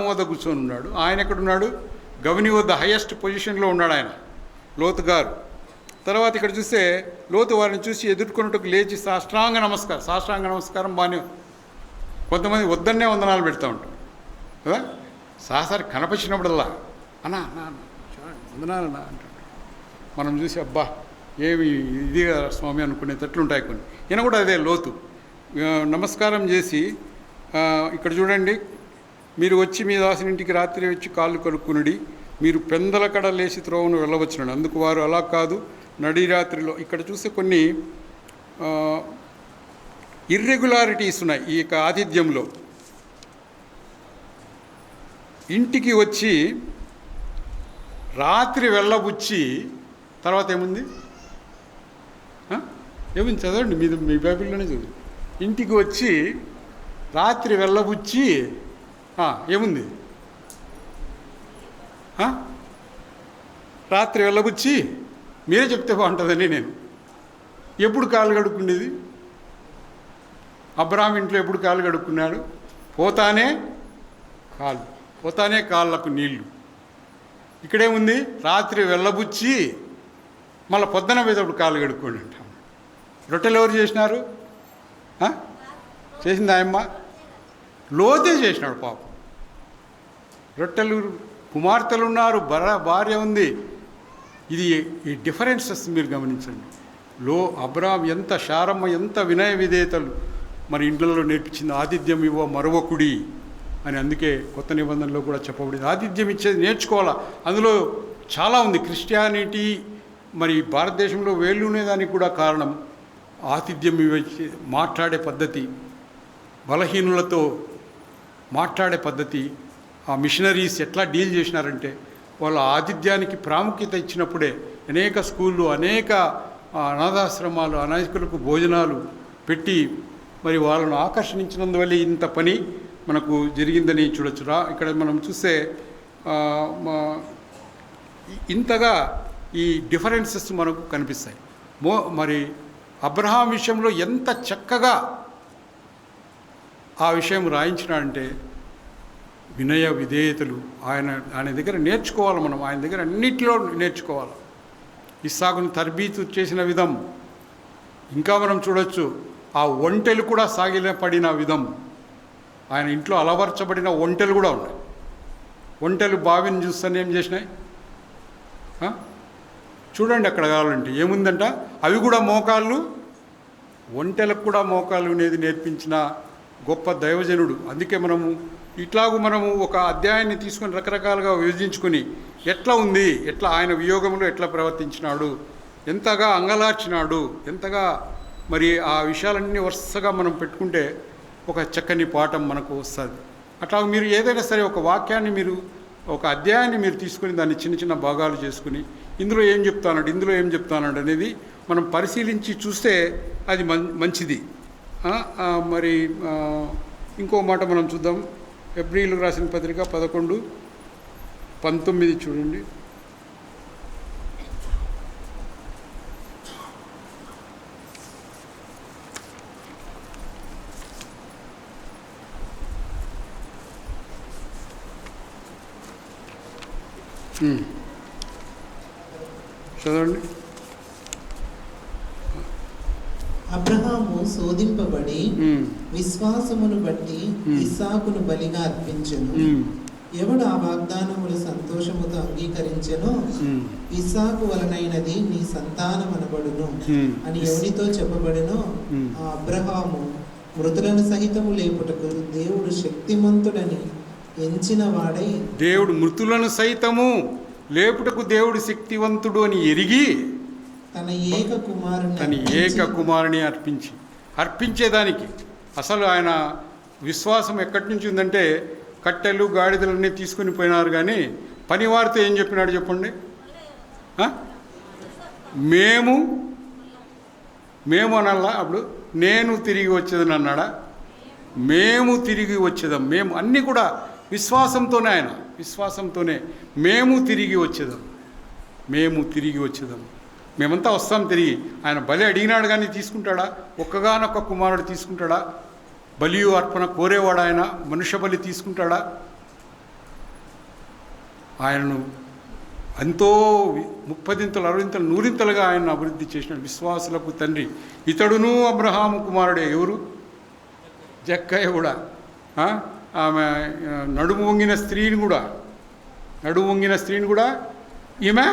వద్ద కూర్చొని ఉన్నాడు. ఆయన ఎక్కడున్నాడు? గవిని వద్ద హైయెస్ట్ పొజిషన్లో ఉన్నాడు ఆయన, లోతు గారు. తర్వాత ఇక్కడ చూస్తే లోతు వారిని చూసి ఎదుర్కొన్నట్టుకు లేచి సాష్టాంగ నమస్కారం బాగానే. కొంతమంది వద్దన్నే వందనాలు పెడతా ఉంటారు కదా, సాసారి కనపరిచినప్పుడల్లా అన్నా అన్నా వందనాలన్నా అంటాడు. మనం చూసి అబ్బా ఏమి ఇది స్వామి అనుకునేటట్లుంటాయి కొన్ని. ఈయన కూడా అదే లోతు నమస్కారం చేసి, ఇక్కడ చూడండి, మీరు వచ్చి మీ దాసునింటికి రాత్రి వచ్చి కాళ్ళు కడుక్కునుడి, మీరు పెందల కడ లేచి త్రోవను వెళ్ళవచ్చునండి. అందుకు వారు అలా కాదు, నడి రాత్రిలో. ఇక్కడ చూస్తే కొన్ని ఇర్రెగ్యులారిటీస్ ఉన్నాయి ఈ యొక్క ఆతిథ్యంలో. ఇంటికి వచ్చి రాత్రి వెళ్ళబుచ్చి, తర్వాత ఏముంది ఏముంది చదవండి, మీ బైబిల్లోనే చదువు. ఇంటికి వచ్చి రాత్రి వెళ్ళబుచ్చి ఏముంది, రాత్రి వెళ్ళబుచ్చి, మీరే చెప్తే బాగుంటుందని నేను. ఎప్పుడు కాళ్ళు కడుక్కునేది? అబ్రాహాం ఇంట్లో ఎప్పుడు కాళ్ళు కడుక్కున్నాడు? పోతానే కాళ్ళకు నీళ్లు. ఇక్కడేముంది? రాత్రి వెళ్ళబుచ్చి మళ్ళీ పొద్దున పోయేటప్పుడు కాళ్ళు కడుక్కోండి అంటాం. రొట్టెలు ఎవరు చేసినారు? చేసింది ఆయమ్మ, లోతే చేసినాడు పాపం. రొట్టెలు కుమార్తెలు ఉన్నారు, భార్య ఉంది. ఇది ఈ డిఫరెన్సెస్ మీరు గమనించండి. అబ్రాహాం ఎంత శారమ్మ, ఎంత వినయ విధేయతలు మరి ఇండ్లలో నేర్పించింది. ఆతిథ్యం ఇవ్వ మరొకడి అని అందుకే కొత్త నిబంధనలో కూడా చెప్పబడింది. ఆతిథ్యం ఇచ్చేది నేర్చుకోవాలా. అందులో చాలా ఉంది. క్రిస్టియానిటీ మరి భారతదేశంలో వేళ్ళునేదానికి కూడా కారణం ఆతిథ్యం ఇవ్వే మాట్లాడే పద్ధతి, బలహీనులతో మాట్లాడే పద్ధతి. ఆ మిషనరీస్ ఎట్లా డీల్ చేసినారంటే, వాళ్ళ ఆతిథ్యానికి ప్రాముఖ్యత ఇచ్చినప్పుడే అనేక స్కూళ్ళు, అనేక అనాథాశ్రమాలు, అనేకులకు భోజనాలు పెట్టి మరి వాళ్ళను ఆకర్షించినందువల్ల ఇంత పని మనకు జరిగిందని చూడొచ్చు. ఇక్కడ మనం చూస్తే ఇంతగా ఈ డిఫరెన్సెస్ మనకు కనిపిస్తాయి. మరి అబ్రహాం విషయంలో ఎంత చక్కగా ఆ విషయం రాయించినాడంటే, వినయ విధేయతలు ఆయన దగ్గర నేర్చుకోవాలి. మనం ఆయన దగ్గర అన్నిటిలో నేర్చుకోవాలి. ఇస్సాకును తర్బీతు చేసిన విధం ఇంకా మనం చూడొచ్చు. ఆ ఒంటెలు కూడా సాగిలపడిన విధం, ఆయన ఇంట్లో అలవర్చబడిన ఒంటెలు కూడా ఉన్నాయి. ఒంటెలు బావిని చూస్తాను ఏం చేసినాయి చూడండి. అక్కడ కావాలంటే ఏముందంట, అవి కూడా మోకాళ్ళు, ఒంటెలకు కూడా మోకాళ్ళు అనేది నేర్పించిన గొప్ప దైవజనుడు. అందుకే మనము ఒక అధ్యాయాన్ని తీసుకొని రకరకాలుగా విభజించుకొని ఎట్లా ఉంది, ఎట్లా ఆయన వియోగంలో ఎట్లా ప్రవర్తించినాడు, ఎంతగా అంగలార్చినాడు, ఎంతగా మరి ఆ విషయాలన్నీ వరుసగా మనం పెట్టుకుంటే ఒక చక్కని పాఠం మనకు వస్తుంది. అట్లా మీరు ఏదైనా సరే ఒక వాక్యాన్ని, మీరు ఒక అధ్యాయాన్ని మీరు తీసుకుని దాన్ని చిన్న చిన్న భాగాలు చేసుకుని ఇందులో ఏం చెప్తానండి అనేది మనం పరిశీలించి చూస్తే అది మంచిది. మరి ఇంకో మాట మనం చూద్దాం. ఎబ్రీయులకు రాసిన పత్రిక 11:19 చూడండి. చదవండి. అబ్రహాము శోధింపబడి విశ్వాసమును బట్టి ఇస్సాకును బలిగా అర్పించెను. ఎవడు ఆ వాగ్దానములు సంతోషముతో అంగీకరించెనో ఇస్సాకు వలనైనది నీ సంతానమనబడును అని ఎవరితో చెప్పబడినో ఆ అబ్రహాము మృతులను సహితము లేపుటకు దేవుడు శక్తిమంతుడని ఎంచిన వాడై, దేవుడు మృతులను సైతము లేపుటకు దేవుడు శక్తివంతుడు అని ఎరిగి తన ఏక కుమారుని అర్పించేదానికి అసలు ఆయన విశ్వాసం ఎక్కడి నుంచి ఉందంటే, కట్టెలు గాడిదలన్నీ తీసుకుని పోయినారు. కానీ పనివారితో ఏం చెప్పినాడు చెప్పండి? మేము అనల్లా. అప్పుడు నేను తిరిగి వచ్చేదని అన్నాడా? మేము తిరిగి వచ్చేదాం. మేము అన్నీ కూడా విశ్వాసంతోనే, మేము తిరిగి వచ్చేదాం. మేమంతా వస్తాం తిరిగి. ఆయన బలి అడిగినాడు కానీ తీసుకుంటాడా? ఒక్కగానొక్క కుమారుడు తీసుకుంటాడా? బలియు అర్పణ కోరేవాడు ఆయన. మనుష్య బలి తీసుకుంటాడా? ఆయనను ఎంతో 30ంతలు 60ంతలు 100ంతలుగా ఆయన అభివృద్ధి చేసిన విశ్వాసులకు తండ్రి. ఇతడును అబ్రహాము కుమారుడే. ఎవరు? జక్కయ్య కూడా. ఆమె నడుము వంగిన స్త్రీని కూడా ఈమె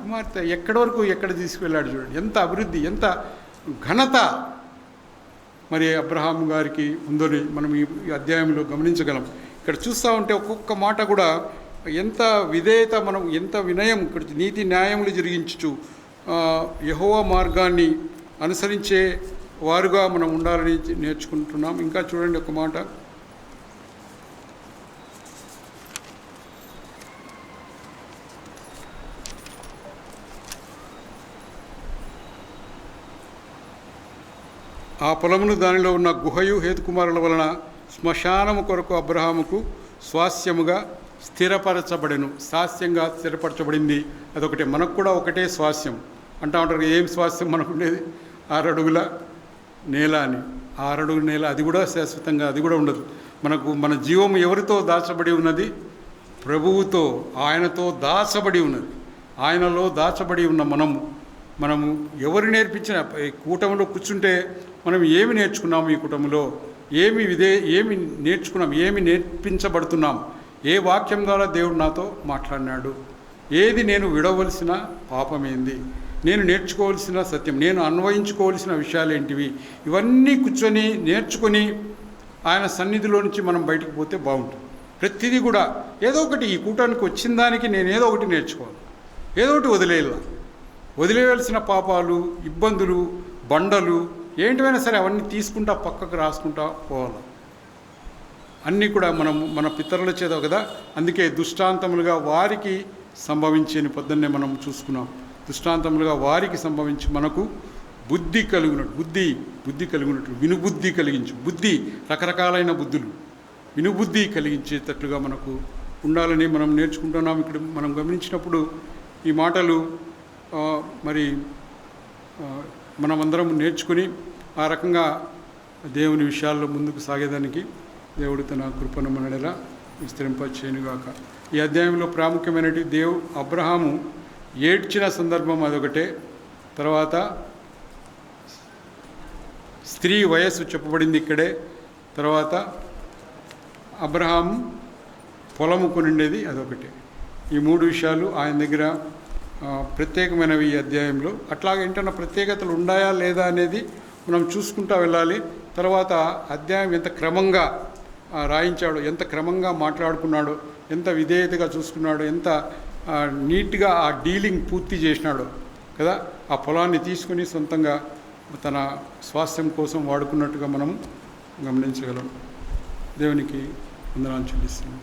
కుమార్తె. ఎక్కడి వరకు ఎక్కడ తీసుకువెళ్ళాడు చూడండి. ఎంత అభివృద్ధి, ఎంత ఘనత మరి అబ్రహాము గారికి ఉందని మనం ఈ అధ్యాయంలో గమనించగలం. ఇక్కడ చూస్తూ ఉంటే ఒక్కొక్క మాట కూడా ఎంత విధేయత, మనం ఎంత వినయం, ఇక్కడ నీతి న్యాయములు జరిగించు యెహోవా మార్గాన్ని అనుసరించే వారుగా మనం ఉండాలని నేర్చుకుంటున్నాం. ఇంకా చూడండి ఒక మాట, ఆ పొలమును దానిలో ఉన్న గుహయు హేతుకుమారుల వలన శ్మశానము కొరకు అబ్రహాముకు స్వాస్యముగా స్థిరపరచబడెను. స్వాస్యంగా స్థిరపరచబడింది. అదొకటే. మనకు కూడా ఒకటే స్వాస్యం అంటూ ఉంటారు. ఏం స్వాస్యం మనకు ఉండేది? 6 అడుగుల నేల అని. 6 అడుగుల నేల, అది కూడా శాశ్వతంగా, అది కూడా ఉండదు. మన జీవం ఎవరితో దాచబడి ఉన్నది? ప్రభువుతో, ఆయనతో దాచబడి ఉన్నది. ఆయనలో దాచబడి ఉన్న మనము ఎవరు నేర్పించిన కూటమిలో కూర్చుంటే మనం ఏమి నేర్చుకున్నాము? ఈ కూటమిలో ఏమి నేర్చుకున్నాం? ఏమి నేర్పించబడుతున్నాం? ఏ వాక్యం ద్వారా దేవుడు నాతో మాట్లాడినాడు? ఏది నేను విడవలసిన పాపమేంది? నేను నేర్చుకోవాల్సిన సత్యం, నేను అన్వయించుకోవాల్సిన విషయాలు ఏంటివి? ఇవన్నీ కూర్చొని నేర్చుకొని ఆయన సన్నిధిలో నుంచి మనం బయటకు పోతే బాగుంటుంది. ప్రతిదీ కూడా ఏదో ఒకటి, ఈ కూటానికి వచ్చిన దానికి నేను ఏదో ఒకటి నేర్చుకోవాలి, ఏదో ఒకటి వదిలేయాల్సిన పాపాలు, ఇబ్బందులు, బండలు ఏంటివైనా సరే అవన్నీ తీసుకుంటా పక్కకు రాసుకుంటా పోవాలి. అన్నీ కూడా మన పితరుల చేత కదా. అందుకే దుష్టాంతములుగా వారికి సంభవించని పొద్దున్నే మనం చూసుకున్నాం. దృష్టాంతములుగా వారికి సంభవించి మనకు బుద్ధి కలిగినట్టు వినుబుద్ధి కలిగించు. రకరకాలైన బుద్ధులు, వినుబుద్ధి కలిగించేటట్లుగా మనకు ఉండాలని మనం నేర్చుకుంటున్నాం. ఇక్కడ మనం గమనించినప్పుడు ఈ మాటలు మరి మనమందరం నేర్చుకుని ఆ రకంగా దేవుని విషయాల్లో ముందుకు సాగేదానికి దేవుడు తన కృపను మనడలా విస్తరింపచేయునుగాక. ఈ అధ్యాయంలో ప్రాముఖ్యమైనది అబ్రహాము ఏడ్చిన సందర్భం అదొకటే. తర్వాత స్త్రీ వయస్సు చెప్పబడింది ఇక్కడే. తర్వాత అబ్రహాము పొలము కొనిండేది అదొకటే. ఈ 3 విషయాలు ఆయన దగ్గర ప్రత్యేకమైనవి ఈ అధ్యాయంలో. అట్లాగే ఏంటన్నా ప్రత్యేకతలు ఉన్నాయా లేదా అనేది మనం చూసుకుంటూ వెళ్ళాలి. తర్వాత అధ్యాయం ఎంత క్రమంగా రాయించాడో, ఎంత క్రమంగా మాట్లాడుకున్నాడో, ఎంత విధేయతగా చూసుకున్నాడో, ఎంత నీట్గా ఆ డీలింగ్ పూర్తి చేసినాడో కదా. ఆ పొలాన్ని తీసుకుని సొంతంగా తన స్వాస్థ్యం కోసం వాడుకున్నట్టుగా మనం గమనించగలం. దేవునికి వందనాలు చెల్లిస్తున్నాం.